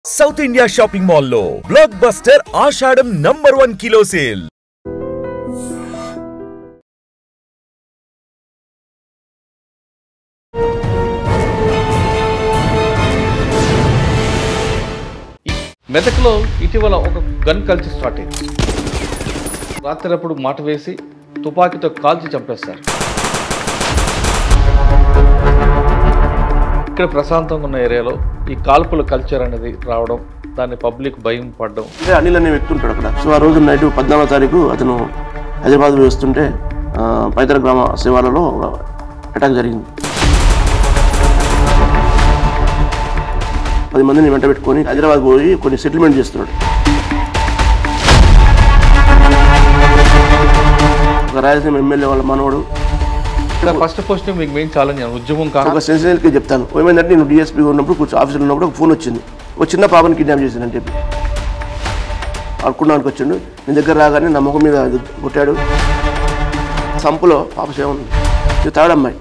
South India shopping mall లో block buster ఆషాఢం #1 kilo sale. మెదక్లో ఇటీవల ఒక గన్ కల్చర్ స్టార్ట్ అయింది. రాత్రిప్పుడు మాట వేసి తుపాకీతో కాల్చి చంపేస్తారు. ఇక్కడ ప్రశాంతంగా ఉన్న ఏరియాలో ఈ కాల్పుల కల్చర్ అనేది రావడం, దాన్ని పబ్లిక్ భయం పడడం. అనిల్ అనే వ్యక్తి ఉంటాడు అక్కడ. సో ఆ రోజు నైట్ 14వ తారీఖు అతను హైదరాబాద్ వస్తుంటే పైతర గ్రామ శివాలలో అటాక్ జరిగింది. 10 మందిని వెంట పెట్టుకొని హైదరాబాద్ పోయి కొన్ని సెటిల్మెంట్ చేస్తున్నాడు. ఒక రాయలసీమ ఎమ్మెల్యే వాళ్ళ మనవడు. ఫస్ట్ మీకు మెయిన్ ఛాలెంజ్ ఉద్యమం కాదు. ఒక సెన్సిటివ్కి చెప్తాను. ఏమైందంటే నేను డిఎస్పీ ఉన్నప్పుడు కూర్చో ఆఫీసులో ఉన్నప్పుడు ఒక ఫోన్ వచ్చింది, ఒక చిన్న పాపని కిడ్నాప్ చేశానని చెప్పి అడుకున్నానికి వచ్చాడు. నేను దగ్గర రాగానే నా ముఖం మీద కొట్టాడు. సంపులో పాప సేవ ఉంది, ఇది థర్డ్ అమ్మాయి.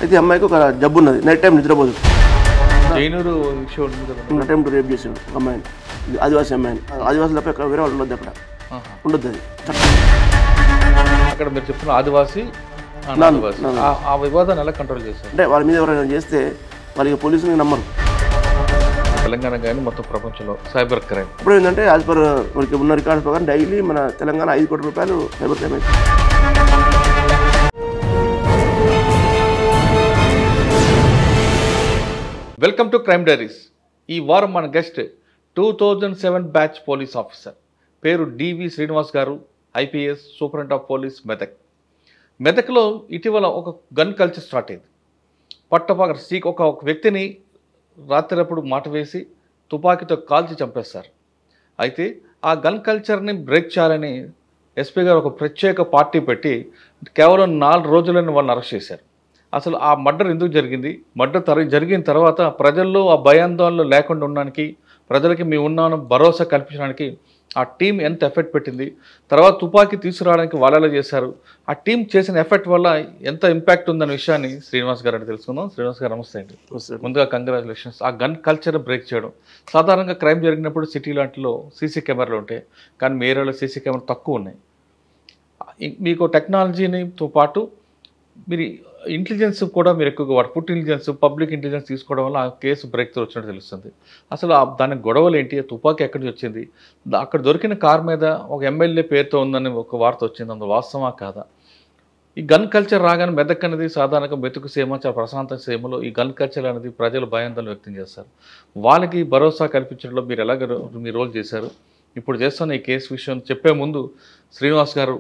అయితే అమ్మాయికి ఒక జబ్బు ఉన్నది, నైట్ టైం నిద్రపోదు. అటెంప్ట్ రేప్ చేసాడు అమ్మాయిని, ఆదివాసీ అమ్మాయిని. ఆదివాసులు తప్ప ఎక్కడ వేరే వాళ్ళు ఉండొద్దు, అక్కడ ఉండొద్దు. అది అక్కడ మీరు చెప్పిన ఆదివాసీ ఆ వివాదాన్ని ఎలా కంట్రోల్ చేశారు? అంటే వాళ్ళ మీద ఎవరైనా చేస్తే వాళ్ళకి పోలీసులు నమ్మరు. తెలంగాణ కానీ మొత్తం ప్రపంచంలో సైబర్ క్రైమ్ ఇప్పుడు ఏంటంటే యాజ్ పర్ మనకి ఉన్న రికార్డ్స్ ప్రకారం డైలీ మన తెలంగాణ 5 కోట్ల రూపాయలు సైబర్ క్రైమ్ అయితే. Welcome to crime diaries. ఈ వారం మన గెస్ట్ 2007 బ్యాచ్ పోలీస్ ఆఫీసర్, పేరు డివి శ్రీనివాస్ గారు, IPS superintendent of police Medak. మెదక్లో ఇటీవల ఒక గన్ కల్చర్ స్టార్ట్ అయింది. పట్టపగల ఒక వ్యక్తిని రాత్రిప్పుడు మాట వేసి తుపాకీతో కాల్చి చంపేస్తారు. అయితే ఆ గన్ కల్చర్ని బ్రేక్ చేయాలని ఎస్పీ గారు ఒక ప్రత్యేక పార్టీ పెట్టి కేవలం 4 రోజులని వాళ్ళని అరెస్ట్ చేశారు. అసలు ఆ మర్డర్ ఎందుకు జరిగింది, మర్డర్ జరిగిన తర్వాత ప్రజల్లో ఆ భయాందోళనలు లేకుండా ఉండడానికి, ప్రజలకి మీ ఉన్నాను భరోసా కల్పించడానికి ఆ టీం ఎంత ఎఫెక్ట్ పెట్టింది, తర్వాత తుపాకీ తీసుకురావడానికి వాళ్ళలా చేశారు, ఆ టీం చేసిన ఎఫెక్ట్ వల్ల ఎంత ఇంపాక్ట్ ఉందనే విషయాన్ని శ్రీనివాస్ గారు అంటే తెలుసుకుందాం. శ్రీనివాస్ గారు నమస్తే అండి. ముందుగా కంగ్రాచులేషన్స్. ఆ గన్ కల్చర్ బ్రేక్ చేయడం, సాధారణంగా క్రైమ్ జరిగినప్పుడు సిటీ లాంటిలో సీసీ కెమెరాలు ఉంటాయి, కానీ మీ ఏరియాలో సీసీ కెమెరా తక్కువ ఉన్నాయి. మీకు టెక్నాలజీనితో పాటు మీరు ఇంటెలిజెన్స్ కూడా మీరు ఎక్కువగా వాడు ఫుడ్ ఇంటెలిజెన్స్, పబ్లిక్ ఇంటెలిజెన్స్ తీసుకోవడం వల్ల ఆ కేసు బ్రేక్ త్రూ వచ్చినట్టు తెలుస్తుంది. అసలు దాని గొడవలు ఏంటి, తుపాకీ ఎక్కడి నుంచి వచ్చింది, అక్కడ దొరికిన కార్ మీద ఒక ఎమ్మెల్యే పేరుతో ఉందని ఒక వార్త వచ్చింది, అందులో వాస్తవమా కాదా? ఈ గన్ కల్చర్ రాగానే మెదక్ అనేది సాధారణంగా మెతుకు సీమ, చాలా ప్రశాంత సీమలో ఈ గన్ కల్చర్ అనేది ప్రజలు భయాందోళన వ్యక్తం చేస్తారు. వాళ్ళకి భరోసా కల్పించడంలో మీరు ఎలాగ మీ రోల్ చేశారు? ఇప్పుడు చేస్తున్న ఈ కేసు విషయం చెప్పే ముందు శ్రీనివాస్ గారు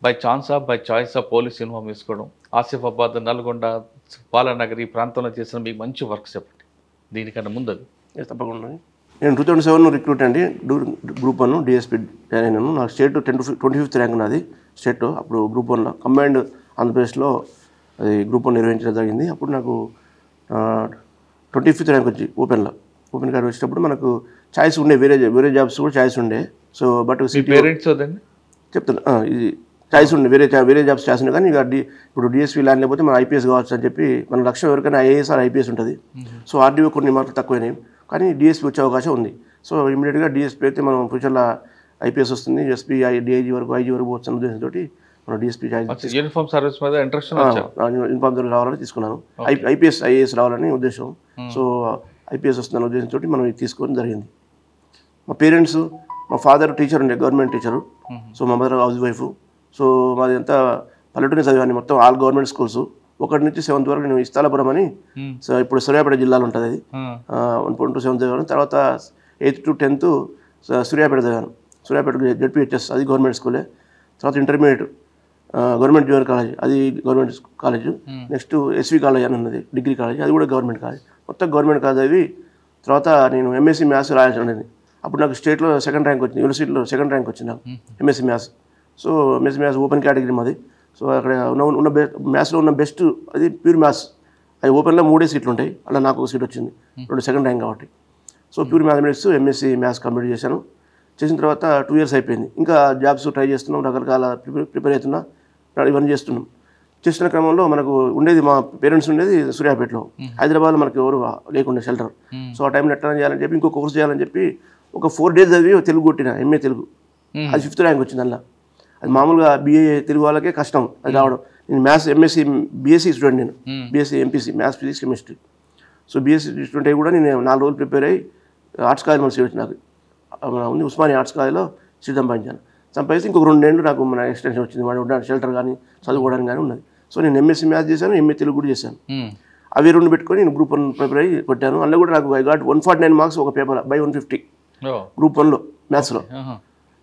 బై ఛాన్సా బై చాయిసా పోలీస్ యూనిఫామ్ వేసుకోవడం, ఆసిఫాబాద్, నల్గొండ, బాలానగర్ ఈ ప్రాంతంలో చేసిన మీకు మంచి వర్క్ చెప్పండి దీనికన్నా ముందు. అది తప్పకుండా. నేను 2007 రిక్రూట్ అండి, గ్రూప్ 1 డిఎస్పీ జాయిన్ అయినాను. నాకు స్టేట్ 25th ర్యాంక్ నాది స్టేట్లో. అప్పుడు గ్రూప్ 1లో కంబైన్డ్ ఆంధ్రప్రదేశ్లో అది గ్రూప్ 1 నిర్వహించడం జరిగింది. అప్పుడు నాకు 25th ర్యాంక్ వచ్చి ఓపెన్ కార్డు వచ్చినప్పుడు మనకు ఛాయిస్ ఉండే, వేరే జాబ్స్ కూడా ఛాయిస్ ఉండే. సో బట్ పేరెంట్స్ చెప్తున్నా, ఇది ఛాయిస్ ఉండే, వేరే జాబ్స్ ఛాయిస్ ఉండే. కానీ ఇక ఇప్పుడు డిఎస్పీ ల్యాండ్ లేకపోతే మనం ఐపీఎస్ కావచ్చు అని చెప్పి మన లక్ష్యం ఎవరికైనా ఐఏఎస్ ఆర్ ఐపీఎస్ ఉంటుంది. సో ఆర్డీఓ కొన్ని మార్కులు తక్కువైనాయి, కానీ డిఎస్పీ వచ్చే అవకాశం ఉంది. సో ఇమీడియట్గా డిఎస్పీ అయితే మనం ఫ్యూచర్లో ఐపీఎస్ వస్తుంది, ఎస్పీ డిఐజీ వరకు ఐజీ వరకు వచ్చే ఉద్దేశంతో మనం డిఎస్పీ యూనిఫామ్ సర్వీస్ మీద యూనిఫామ్ ద్వారా రావాలని తీసుకున్నాను. ఐఏఎస్ రావాలని ఉద్దేశం. సో ఐపీఎస్ వస్తుందన్న ఉద్దేశంతో మనం ఇది తీసుకోవడం జరిగింది. మా పేరెంట్స్, మా ఫాదర్ టీచర్ ఉండే, గవర్నమెంట్ టీచరు. సో మా మదర్ హౌస్ వైఫ్. సో మాది అంతా పల్లెటూరి చదివాన్ని, మొత్తం ఆల్ గవర్నమెంట్ స్కూల్స్. 1 నుంచి 7th వరకు నేను ఇస్తాలపురం అని, సో ఇప్పుడు సూర్యాపేట జిల్లాలో ఉంటుంది అది. 1 to 7 చదివాను. తర్వాత 8th to 10th సూర్యాపేట చదివాను. సూర్యాపేట జెడ్పీహెచ్ఎస్, అది గవర్నమెంట్ స్కూలే. తర్వాత ఇంటర్మీడియట్ గవర్నమెంట్ జూనియర్ కాలేజ్, అది government college. Next SV college అని ఉన్నది, డిగ్రీ కాలేజ్, అది కూడా గవర్నమెంట్ కాలేజ్. మొత్తం గవర్నమెంట్ కాలేజ్ అవి. తర్వాత నేను ఎంఎస్సీ మ్యాథ్స్ రాయాల్సి ఉండేది. అప్పుడు నాకు స్టేట్లో 2nd ర్యాంక్ వచ్చింది, యూనివర్సిటీలో 2nd ర్యాంక్ వచ్చింది నాకు MSc maths. So MSc maths open category మాది. సో అక్కడ ఉన్న మ్యాథ్స్లో ఉన్న బెస్ట్ అది ప్యూర్ మ్యాథ్స్. అది ఓపెన్లో 3 సీట్లు ఉంటాయి, అలా నాకు ఒక సీట్ వచ్చింది, 2nd ర్యాంక్ కాబట్టి. So pure mathematics MSc maths complete చేశాను. చేసిన తర్వాత 2 years అయిపోయింది. ఇంకా జాబ్స్ ట్రై చేస్తున్నాం, రకరకాల ప్రిపేర్ అవుతున్నా, ఇవన్నీ చేస్తున్నాం. చేస్తున్న క్రమంలో మనకు ఉండేది మా పేరెంట్స్ ఉండేది సూర్యాపేటలో, హైదరాబాద్లో మనకు ఎవరు లేకుండా షెల్టర్. సో ఆ టైంలో ఎట్లా చేయాలని చెప్పి ఇంకో కోర్స్ చేయాలని చెప్పి ఒక 4 days చదివి తెలుగు కొట్టిన, ఎంఏ తెలుగు. అది 5th ర్యాంక్ వచ్చింది అలా. అది మామూలుగా BA తెలుగు వాళ్ళకే కష్టం అది రావడం. నేను మ్యాథ్స్ ఎంఎస్సి BSc స్టూడెంట్, నేను BSc MPC maths physics chemistry. So BSc student అయ్యి కూడా నేను 4 రోజులు ప్రిపేర్ అయ్యి ఆర్ట్స్ కాలేజ్ మన సీట్ నాకు ఉంది, ఉస్మానియా ఆర్ట్స్ కాలేజ్లో సీట్ సంపాదించాను. సంపాదించి ఇంకొక 2 ఏళ్ళు నాకు మన ఎక్స్టెన్షన్ వచ్చింది, మన ఉండడానికి షెల్టర్ కానీ చదువుకోవడానికి కానీ ఉన్నది. సో నేను MSc మ్యాథ్స్ చేశాను, MA తెలుగు కూడా చేశాను. అవి 2 పెట్టుకొని నేను గ్రూప్ 1 ప్రిపేర్ అయ్యి కొట్టాను. అందులో కూడా నాకు ఐ గాట్ 149 మార్క్స్ ఒక పేపర్ బై 150 గ్రూప్ 1లో మ్యాథ్స్లో.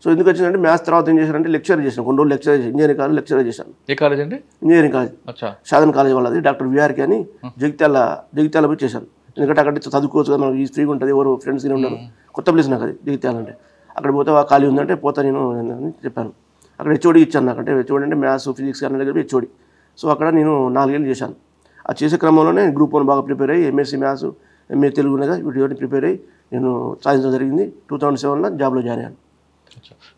సో ఎందుకు వచ్చిందంటే మ్యాథ్స్ తర్వాత ఏం చేశానంటే లెక్చర్ చేశాను, కొన్ని రోజులు లెక్చర్ చేశాను, ఇంజనీరింగ్ కాలేజ్ లెక్చర్ చేశాను. ఏ కాలేజ్ అండి? ఇంజనీరింగ్ కాలేజ్, సాధన్ కాలేజ్ వాళ్ళది, డాక్టర్ విఆర్కి అని జగిత్యాల పోయి చేశాను. ఎందుకంటే అక్కడ చదువుకోవచ్చు కదా, మనకి ఫ్రీగా ఉంటుంది, ఎవరు ఫ్రెండ్స్ ఉన్నారు, కొత్త ప్లేస్ నాకు అది జగిత్యాల అంటే. అక్కడ పోతే ఖాళీ ఉందంటే పోతా నేను అని చెప్పాను. అక్కడ HOD ఇచ్చాను నాకు, అంటే HOD అంటే మ్యాథ్స్ ఫిజిక్స్ కానీ దగ్గర HOD. సో అక్కడ నేను 4 ఏళ్ళు చేశాను. ఆ చేసే క్రమంలోనే గ్రూప్ 1 బాగా ప్రిపేర్ అయ్యి MSc మ్యాథ్స్ MA తెలుగు ఉన్నదా వీటి ప్రిపేర్ అయ్యి నేను సాధించడం జరిగింది. 2007లో జాబ్లో జాయిన్ అయ్యాను.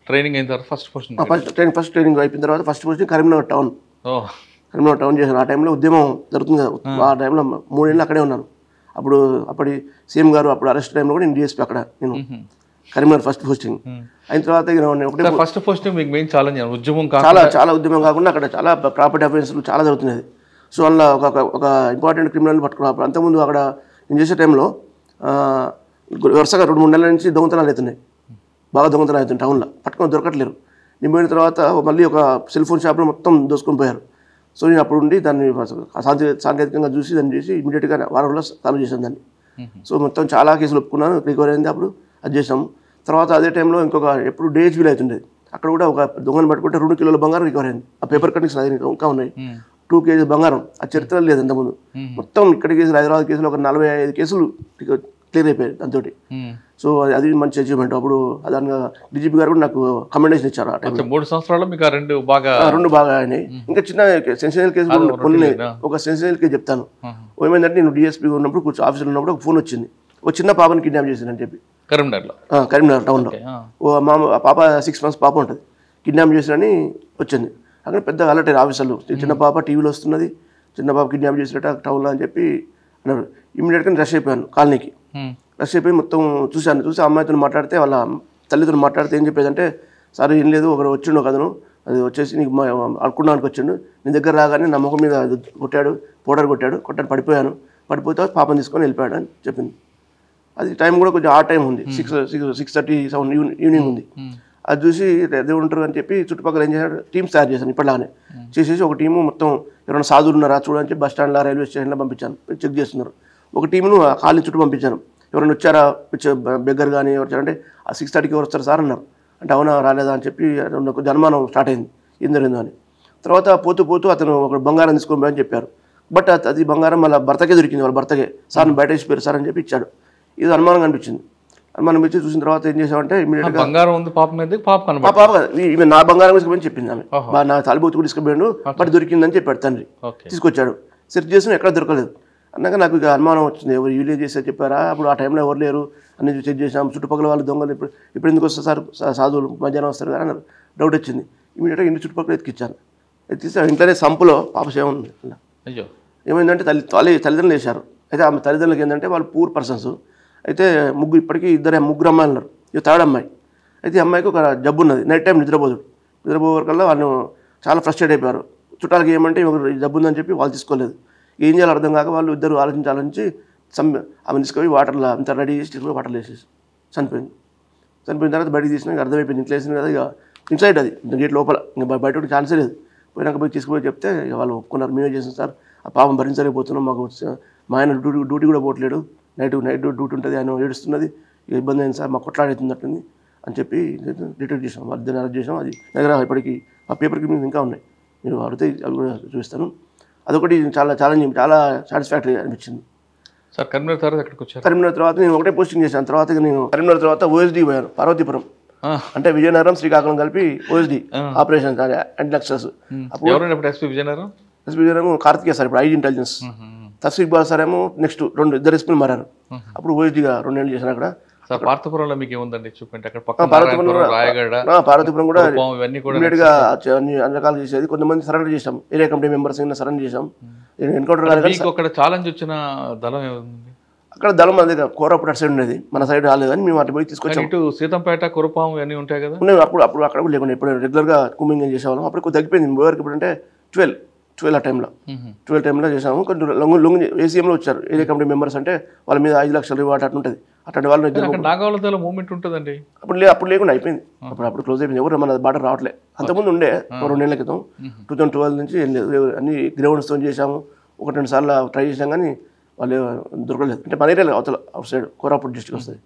ట్రైనింగ్ అయిన తర్వాత ఫస్ట్ ట్రైనింగ్ అయిపోయిన తర్వాత ఫస్ట్ పోస్టింగ్ కరీంనగర్ టౌన్ చేశాను. ఆ టైంలో ఉద్యమం జరుగుతుంది కదా, ఆ టైంలో 3 ఏళ్ళు అక్కడే ఉన్నాను. అప్పటి సీఎం గారు అప్పుడు అరెస్ట్ టైంలో కూడా నేను DSP అక్కడ, నేను కరీంనగర్ ఫస్ట్ పోస్టింగ్ అయిన తర్వాత ఒకటే ఫస్ట్ పోస్టింగ్ మీకు మెయిన్ ఛాలెంజ్ ఉద్యమం, చాలా ఉద్యమం కాకుండా అక్కడ చాలా ప్రాపర్టీ అఫెన్స్లు చాలా జరుగుతున్నాయి. సో అందులో ఒక ఇంపార్టెంట్ క్రిమినల్ పట్టుకున్నప్పుడు అంతకుముందు అక్కడ నేను చేసే టైంలో వరుసగా 2-3 నెలల నుంచి దొంగతనాలు అవుతున్నాయి, బాగా దొంగతనాలు అవుతుంది టౌన్లో, పట్టుకొని దొరకట్లేరు. నేను పోయిన తర్వాత మళ్ళీ ఒక సెల్ ఫోన్ షాప్లో మొత్తం దోసుకొని పోయారు. సో నేను అప్పుడు ఉండి దాన్ని సాంకేతికంగా చూసి దాన్ని చేసి ఇమీడియట్గా వారంలో సాల్వ్ చేశాను దాన్ని. సో మొత్తం చాలా కేసులు ఒప్పుకున్నాను, రికవరీ అయింది, అప్పుడు అది చేసాము. తర్వాత అదే టైంలో ఇంకొక ఎప్పుడు DHBలో అవుతుండేది, అక్కడ కూడా ఒక దొంగను పట్టుకుంటే 2 కిలోల బంగారం రికవరీ అయింది. ఆ పేపర్ కటింగ్స్ అది ఇంకా ఉన్నాయి, 2 kg బంగారం. ఆ చరిత్ర లేదు అంతకుముందు. మొత్తం ఇక్కడ కేసులు, హైదరాబాద్ కేసులు ఒక 45 కేసులు క్లియర్ అయిపోయాయి దాంతో. సో అది మంచి అచీవ్మెంట్. అప్పుడు దానిగా DGP గారు కూడా నాకు కమెండేషన్ ఇచ్చారు. ఆ టైంలో 3 సంవత్సరాలు మీకు 2 బాగా అయినాయి. ఇంకా చిన్న సెన్సిటివ్ కేసు కొన్ని, ఒక సెన్సిటివ్ కేసు చెప్తాను. ఏమైందంటే నేను DSP ఉన్నప్పుడు ఆఫీసులో ఉన్నప్పుడు ఒక ఫోన్ వచ్చింది, ఒక చిన్న పాపని కిడ్నాప్ చేసిందని చెప్పి కరీంనగర్ టౌన్లో. మా పాప 6 months పాప ఉంటుంది, కిడ్నాప్ చేసినని వచ్చింది. అక్కడ పెద్ద అలర్ట్ అయ్యారు ఆఫీసర్లు, చిన్న పాప టీవీలో వస్తున్నది, చిన్న పాప కిడ్నాప్ చేసినట్టు టౌన్లో అని చెప్పి అన్నారు. ఇమీడియట్గా రష్ అయిపోయాను కాలనీకి. రష్ అయిపోయి మొత్తం చూసి అమ్మాయితో మాట్లాడితే, వాళ్ళ తల్లితో మాట్లాడితే ఏం చెప్పేదంటే, సార్ ఏం లేదు, ఒకరు వచ్చిండు ఒక అతను, అది వచ్చేసి నీకు అడుకున్నానికి వచ్చిండు, నీ దగ్గర రాగానే నా ముఖం మీద పౌడర్ కొట్టాడు, పడిపోతే పాపని తీసుకొని వెళ్ళిపోయాడు అని చెప్పింది. అది టైం కూడా కొంచెం ఆ టైం ఉంది, 6:30 ఈవినింగ్ ఉంది. అది చూసి దేవుడు ఉంటారు అని చెప్పి చుట్టుపక్కల ఏం చేశాడు, టీమ్స్ తయారు చేశాను ఇప్పటిలాగానే. చేసేసి ఒక టీము మొత్తం ఎవరైనా సాధువులు ఉన్నారా చూడని చెప్పి బస్ స్టాండ్లో, రైల్వే స్టేషన్లో పంపించాను, చెక్ చేస్తున్నారు. ఒక టీమును కాలనీ చుట్టూ పంపించాను, ఎవరైనా వచ్చారా, బెగ్గర్ కానీ ఎవరు వచ్చారంటే ఆ 6:30కి ఎవరు వస్తారు సార్ అన్నారు. అంటే అవునా రాలేదా అని చెప్పి అనుమానం స్టార్ట్ అయింది, ఏం జరిగిందో అని. తర్వాత పోతూ అతను ఒక బంగారం తీసుకొని పోయని చెప్పారు. బట్ అది బంగారం వాళ్ళ భర్తకే దొరికింది, వాళ్ళ భర్తకే. సార్ బయట వేసిపోయారు సార్ అని చెప్పి ఇచ్చాడు. ఇది అనుమానం అనిపించింది. అనుమానం ఇచ్చి చూసిన తర్వాత ఏం చేసామంటే ఇమీడియట్గా బంగారం ఉంది పాప మీద, పాప ఈమె నా బంగారం తీసుకుని చెప్పింది ఆమె, నా తాలిబోతు కూడా తీసుకుపోయాడు, బట్ దొరికిందని చెప్పాడు తండ్రి. తీసుకొచ్చాడు, సెర్చ్ చేసిన ఎక్కడ దొరకలేదు. అన్నాక నాకు ఇక అనుమానం వచ్చింది, ఎవరు విలేజ్ చేస్తే చెప్పారా, అప్పుడు ఆ టైంలో ఎవరు లేరు అని చెక్ చేసాం. చుట్టుపక్కల వాళ్ళు దొంగలు ఇప్పుడు ఎందుకు వస్తారు సార్, సాధువులు మధ్యాహ్నం వస్తారు కదా అన్నారు. డౌట్ వచ్చింది, ఇమీడియట్గా ఇంటి చుట్టుపక్కల ఎత్తికిచ్చాను. ఎత్తిస్తే ఇంట్లోనే సంపులో పాప సేవ ఉంది. అయ్యో ఏమైందంటే తల్లిదండ్రులు వేశారు. అయితే ఆమె తల్లిదండ్రులకి ఏంటంటే వాళ్ళు పూర్ పర్సన్స్. అయితే ఇప్పటికీ ముగ్గురు అమ్మాయిలు ఉన్నారు, ఇది థర్డ్ అమ్మాయి. అయితే అమ్మాయికి ఒక జబ్బు ఉన్నది, నైట్ టైం నిద్రపోవరకల్లా వాళ్ళు చాలా ఫ్రస్ట్రేట్ అయిపోయారు. చుట్టాలకి ఏమంటే జబ్బు ఉందని చెప్పి వాళ్ళు తీసుకోలేదు. ఏం చేయాలో అర్థం కాక వాళ్ళు ఇద్దరు ఆలోచించి ఆమె తీసుకొని వాటర్లో అంతా రెడీ చేసి తీసుకొని వాటర్లో వేసేసి చనిపోయిన తర్వాత బయటకు తీసినా అర్థమైపోయింది, ఇంట్లో వేసింది కదా, ఇక ఇన్సైడ్ అది గేట్ లోపల, ఇంకా బయట ఛాన్సే లేదు. పోయినాక పోయి తీసుకుపోయి చెప్తే వాళ్ళు ఒప్పుకున్నారు, మేమే చేసాం సార్, ఆ పాపం భరించలేకపోతున్నాం, మాకు మా ఆయన డ్యూటీ కూడా పోవట్లేడు, నైట్ డ్యూటీ ఉంటుంది, ఆయన ఏడుస్తున్నది, ఇబ్బంది అయింది సార్, మాకు కొట్లాడుతున్నట్టుంది అని చెప్పి డిటెక్ట్ చేసాం. వాళ్ళని అరెస్ట్ చేసాం. అది దగ్గర ఇప్పటికి ఆ పేపర్ క్లిప్పింగ్స్ ఇంకా ఉన్నాయి, మీరు అడిగితే అవి కూడా చూపిస్తాను. అదొకటి చాలా ఛాలెంజింగ్, చాలా సాటిస్ఫాక్టరీ అనిపించింది. సార్ కరీంనగర్ తర్వాత ఎక్కడికి వచ్చారు? కరీంనగర్ తర్వాత నేను ఒకటే పోస్టింగ్ చేశాను. తర్వాత నేను కరీంనగర్ తర్వాత OSD పోయాను, పార్వతీపురం, అంటే విజయనగరం శ్రీకాకుళం కలిపి OSD ఆపరేషన్ యాంటీ-నక్సల్స్. అప్పుడు ఎస్పీ విజయనగరం కార్తికేయ సార్, ఇప్పుడు IG ఇంటెలిజెన్స్. తస్వీక్ బాల్ సార్ ఏమో నెక్స్ట్ ఇద్దరు ఎస్పీలు మారారు. అప్పుడు OSDగా 2 ఏళ్ళు చేశాను. అక్కడ సార్ పార్థపురంలో మీకు ఏముందండి చూపించండి. అక్కడ పక్కన పార్వతీపురం నారాయణపురం, రాయగడ, పార్వతీపురం కూడా కురుపాం ఇవన్నీ కూడా ఇమీడియట్గా అన్ని రకాలు చేసేది. కొంతమంది సరెండర్ చేసాం, ఏరియా కమిటీ మెంబర్స్ సరెండర్ చేసాం. ఎన్కౌంటర్ కాదు మీకు అక్కడ ఛాలెంజ్ వచ్చిన దళం ఏముంది? అక్కడ దళం మన దగ్గర కోరాపుట్ అటు సైడ్ ఉండేది, మన సైడ్ రాలేదు కానీ మేము అటు పోయి తీసుకొచ్చాం. ఇటు సీతంపేట, కురుపాం ఇవన్నీ ఉంటాయి కదా. ఉన్నాయి అప్పుడు అక్కడ కూడా లేకుండా ఇప్పుడు రెగ్యులర్గా కుమ్మింగ్ చేసేవాళ్ళం. అప్పుడు కొద్దిగా తగ్గిపోయింది. పోయేవరకు ఇప్పుడు అంటే 12 ఆ టైంలో 12 టైంలో చేసాము. కొంచెం లొంగి ఏసీఎంలో వచ్చారు ఏరియా కమిటీ మెంబర్స్, అంటే వాళ్ళ మీద 5 లక్షలు రివార్డ్ అట్లా ఉంటుంది. అట్లాంటి వాళ్ళు అక్కడ నాగావళిలో మూవ్మెంట్ ఉంటుందండి. అప్పుడు లేకుండా అయిపోయింది. అప్పుడు క్లోజ్ అయిపోయింది. ఎవరు మన బార్డర్ రావట్లే. అంతకుముందు ఉండే 2 నెలల క్రితం 2012 నుంచి అన్ని గ్రౌండ్స్తో చేసాము. 1-2 సార్లు ట్రై చేసాం కానీ వాళ్ళు దొరకలేదు. అంటే మన ఏరియాలో అవతల అవుట్ సైడ్ కోరాపుట్ డిస్ట్రిక్ట్ వస్తుంది.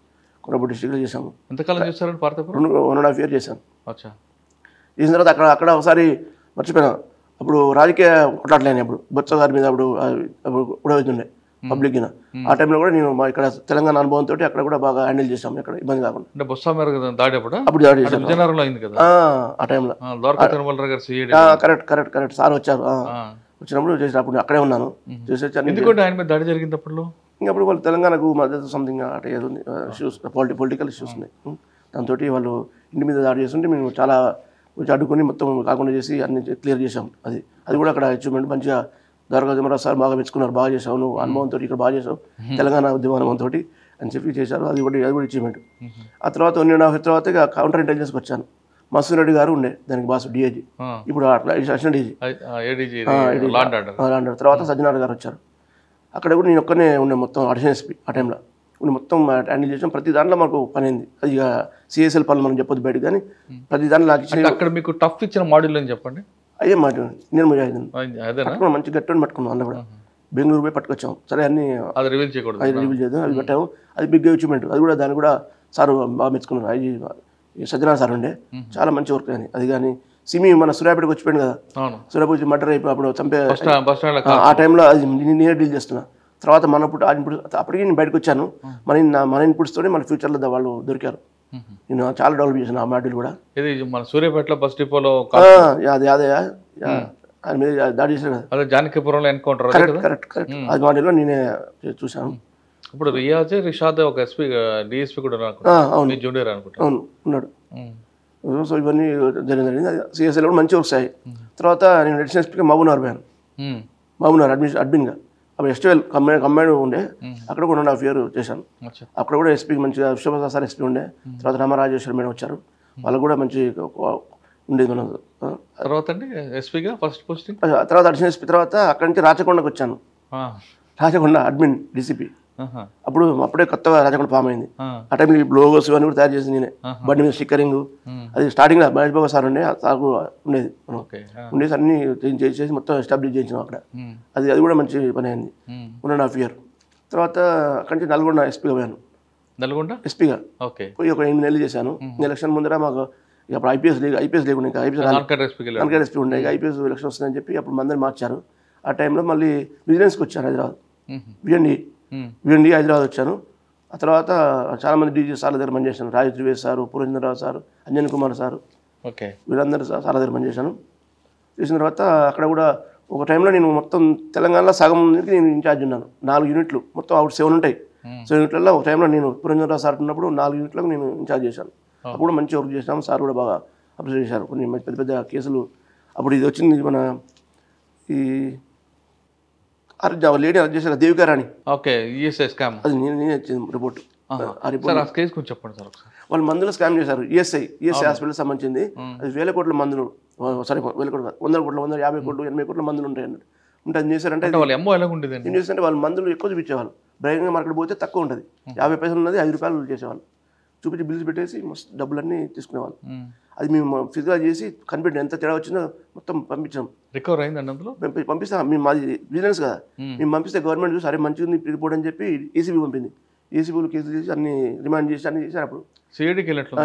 కోరాపుట్ డిస్ట్రిక్ట్లో చేసాము. ఎంతకాలం చేస్తారండి పార్థపురం? 1.5 years చేశాను. అచ్చా. చేసిన తర్వాత అక్కడ ఒకసారి మర్చిపోయినా, అప్పుడు రాజకీయ కొట్లాట్లేని అప్పుడు బొత్స గారి మీద అప్పుడు కూడా అవుతుండే పబ్లిక్ గా. ఆ టైంలో కూడా నేను ఇక్కడ తెలంగాణ అనుభవంతో అక్కడ కూడా బాగా హ్యాండిల్ చేసాం, ఎక్కడ ఇబ్బంది కాకుండా. అంటే బొత్స మేర దాడి అప్పుడు దాడి చేశాను విజయనగరంలో అయింది కదా ఆ టైంలో. కరెక్ట్ సార్ వచ్చారు. వచ్చినప్పుడు చేసినప్పుడు అక్కడే ఉన్నాను. చేసేసి ఎందుకంటే ఆయన మీద దాడి జరిగింది అప్పుడు. ఇంకప్పుడు వాళ్ళు తెలంగాణకు మద్దతు సంథింగ్ అటు ఏదో ఇష్యూస్, పొలిటికల్ ఇష్యూస్ ఉన్నాయి. దాంతో వాళ్ళు ఇంటి మీద దాడి చేస్తుంటే మేము చాలా కొంచెం అడ్డుకొని మొత్తం కాకుండా చేసి అన్ని క్లియర్ చేసాం. అది కూడా అక్కడ అచీవ్మెంట్. మంచిగా ద్వారకాధీమరావు సార్ బాగా మెచ్చుకున్నారు. బాగా చేసావు నువ్వు, అనుభవంతో ఇక్కడ బాగా చేసావు, తెలంగాణ ఉద్యమ అనుభవంతో అని చెప్పి చేశారు. అది కూడా అచీవ్మెంట్. ఆ తర్వాత 1.5 తర్వాత ఇక కౌంటర్ ఇంటెలిజెన్స్కి వచ్చాను. మసూర్ రెడ్డి గారు ఉండే దానికి బాసు డిఐజీ, ఇప్పుడు అసిస్టెంట్ డీజీ. తర్వాత సజ్జనార్ గారు వచ్చారు. అక్కడ కూడా నేను ఒక్కనే ఉండే మొత్తం అడిషనల్ ఎస్పీ ఆ టైంలో ఉండి మొత్తం హ్యాండిల్ చేసాం. ప్రతి దాంట్లో మాకు పని అయింది. అది ఇక సిఎస్ఎల్ పనులు మనం చెప్పొద్దు బయట, కానీ ప్రతి దాంట్లో నాకు ఇచ్చిన. అక్కడ మీకు టఫ్ ఇచ్చిన మాడ్యూల్ అని చెప్పండి. అయ్యే మాట నేను ముజాహిదీన్ పట్టుకున్నాం, మంచి గట్టి పట్టుకున్నాం. అందులో కూడా బెంగళూరు పోయి పట్టుకొచ్చాం. సరే అన్ని అది రివీల్ చేయకూడదు, అది రివీల్ చేయదు, అది పెట్టాము. అది బిగ్ అచీవ్మెంట్. అది కూడా దాన్ని కూడా సార్ బాగా మెచ్చుకున్నారు. అది సజ్జనా సార్ ఉండే చాలా మంచి వర్క్ అని. అది కానీ సిమి మన సూర్యాపేటకి వచ్చిపోయింది కదా, సూర్యాపేట మర్డర్ అయిపోయి అప్పుడు చంపే ఆ టైంలో అది నేనే డీల్ చేస్తున్నా. తర్వాత అప్పటికి నేను బయటకు వచ్చాను. మన ఇన్పుట్స్ తోనే మన ఫ్యూచర్లో వాళ్ళు దొరికారు. నేను చాలా డెవలప్ చేశాను ఆ మాడ్యూల్ కూడా. ఇది మన సూర్యాపేటలో బస్ డిపోలో అదే ఆయన మీద దాడి చేశారు కదా, అదే జానకిపురంలో ఎన్కౌంటర్. కరెక్ట్ అది మాడ్యూల్లో నేనే చూశాను. ఇప్పుడు రియాజ్ రిషాద్ ఒక ఎస్పీ డిఎస్పీ కూడా జూనియర్ అనుకుంటా. అవును ఉన్నాడు. సో ఇవన్నీ జరిగింది. సిఎస్ఎల్ కూడా మంచిగా వస్తాయి. తర్వాత నేను అడిషనల్ ఎస్పీగా మహబూబ్నగర్ పోయాను. మహబూబ్నగర్ అడ్మిన్గా. అప్పుడు ఎస్టీఎల్ కంబైన్ ఉండే, అక్కడ కూడా 1.5 years చేశాను. అక్కడ కూడా ఎస్పీకి మంచిగా విశ్వప్రసాద్ సార్ ఎస్పీ ఉండే. తర్వాత రామరాజేశ్వరి మేడం వచ్చారు, వాళ్ళకు కూడా మంచి ఉండేది. మనం తర్వాత అండి ఎస్పీగా ఫస్ట్ పోస్టింగ్. తర్వాత అడిషనల్ ఎస్పీ తర్వాత అక్కడి నుంచి రాచకొండకు వచ్చాను. Rachakonda admin DCP. అప్పుడే కొత్తగా రాచకొండ ఫామ్ అయింది. ఆ టైంలో లోగోస్ ఇవన్నీ కూడా తయారు చేసి నేనే. బండి మీద స్టిక్కరింగ్ అది స్టార్టింగ్ మహేష్ బాబు సార్ ఉండే, సార్ ఉండేది. ఉండేసి అన్ని చేసి మొత్తం ఎస్టాబ్లిష్ చేయించాం అక్కడ. అది కూడా మంచి పని అయింది. 1.5 years. తర్వాత అక్కడి నుంచి నల్గొండ ఎస్పీగా పోయాను. నల్గొండ ఎస్పీగా పోయి ఒక 8 నెలలు చేశాను. ఎలక్షన్ ముందర మాకు అప్పుడు ఐపీఎస్ లేకుండా ఇంకా ఐపీఎస్ ఎస్పీ ఉండే, ఐపీఎస్ ఎలక్షన్ వస్తుందని చెప్పి అప్పుడు మందరిని మార్చారు. ఆ టైంలో మళ్ళీ విజిలెన్స్కి వచ్చాను హైదరాబాద్. విఎండి హైదరాబాద్ వచ్చాను. ఆ తర్వాత చాలామంది డీజీ సార్ల దగ్గర పనిచేశాను. Raju Trivedi sir, Puranjanarao sir, Anjan Kumar sir, వీళ్ళందరూ సార్ల దగ్గర పనిచేశాను. చేసిన తర్వాత అక్కడ కూడా ఒక టైంలో నేను మొత్తం తెలంగాణలో సగం నుంచి నేను ఇన్ఛార్జ్ ఉన్నాను. 4 units మొత్తం అవుట్ 7 ఉంటాయి. 7 unitsలో ఒక టైంలో నేను పురంజనరావు సార్ ఉన్నప్పుడు 4 unitsలకు నేను ఇన్ఛార్జ్ చేశాను. అప్పుడు మంచి వర్క్ చేశాము. సార్ కూడా బాగా అప్రిషియేట్ చేశారు. కొన్ని పెద్ద పెద్ద కేసులు అప్పుడు ఇది వచ్చింది, మన ఈ లేడీ అరెస్ట్ చేశారు దేవికారాణి. అది నేనే రిపోర్ట్. చెప్పండి సార్. వాళ్ళు మందులు స్కామ్ చేశారు. ఈఎస్ఐ హాస్పిటల్ సంబంధించింది. అది 1000 కోట్ల మందులు, సారీ 1000 కోట్ల 100 కోట్ల 150 కోట్లు 80 కోట్ల మందులు ఉంటాయి అన్నట్టు. ఉంటే అది చేశారంటే ఏం చేస్తారంటే వాళ్ళు మందులు ఎక్కువ చూపించేవాళ్ళు. బ్రైన్ మార్కెట్ పోతే తక్కువ ఉంటుంది. 50 పైసలు ఉన్నది 5 రూపాయలు చేసేవాళ్ళు. చూపించి బిల్స్ పెట్టేసి మస్తు డబ్బులన్నీ తీసుకునేవాళ్ళు. అది మేము ఫిజికల్గా చేసి కనిపెట్టి ఎంత తేడా వచ్చిందో మొత్తం పంపించాం. రికవర్ అయిందండి అందులో. పంపిస్తాం మేము, మాది విజిలెన్స్ కదా, మేము పంపిస్తే గవర్నమెంట్ చూసి అరే మంచిగా ఉంది రిపోర్ట్ అని చెప్పి ఏసీబీ పంపింది. ఏసీబీలు కేసులు చేసి అన్ని రిమాండ్ చేసి అన్ని చేశారు. అప్పుడు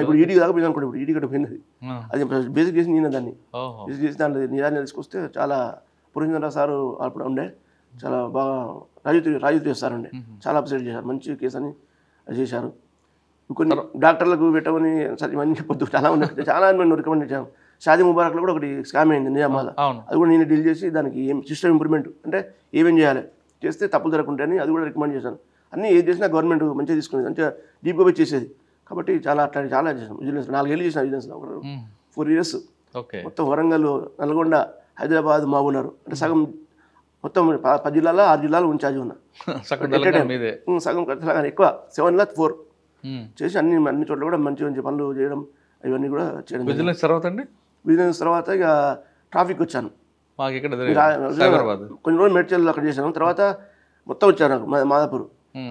ఇప్పుడు ఈడీ దాకా పోయింది అనుకోండి. ఇప్పుడు ఈడీ కూడా పోయింది. అది బేసిక్ చేసి నేను దాన్ని బేసిక్ చేసి దాంట్లో నిజాన్ని తీసుకొస్తే చాలా పురంజనరావు సారు అప్పుడు ఉండే, చాలా బాగా రాజు సార్ ఉండే, చాలా అప్సెట్ చేశారు. మంచి కేసు అని చేశారు. కొన్ని డాక్టర్లకు పెట్టమని సరే ఇవన్నీ చెప్పొద్దు, చాలా మంది రికమెండ్ చేశాను. షాదీ ముబారక్లో కూడా ఒకటి స్కామ్ అయింది నిజామాబాద్. అది కూడా నేను డీల్ చేసి దానికి సిస్టమ్ ఇంప్రూవ్మెంట్ అంటే ఏమేం చేయాలి చేస్తే తప్పులు జరగకుంటాయని అది కూడా రికమెండ్ చేశాను. అన్నీ ఏది చేసినా గవర్నమెంట్ మంచిగా తీసుకునేది, మంచిగా డీప్గా పోయి చేసేది. కాబట్టి చాలా చేసాం విజిలెన్స్. 4 ఏళ్ళు చేసిన విజిలెన్స్, 4 years. మొత్తం వరంగల్, నల్గొండ, హైదరాబాద్, మహబూబ్నగర్, అంటే సగం మొత్తం 10 జిల్లాలో 6 జిల్లాలు ఇన్ఛార్జ్ ఉన్నా. సగం ఎక్కువ 7 లా 4 చేసి అన్ని చోట్ల కూడా మంచి మంచి పనులు చేయడం, ఇవన్నీ కూడా చేయడం. విజిలెన్స్ తర్వాత అండి, విజిలెన్స్ తర్వాత ఇక ట్రాఫిక్ వచ్చాను. కొన్ని రోజులు మేడ్చల్ అక్కడ చేశాను. తర్వాత మొత్తం వచ్చాను నాకు మాదాపూర్.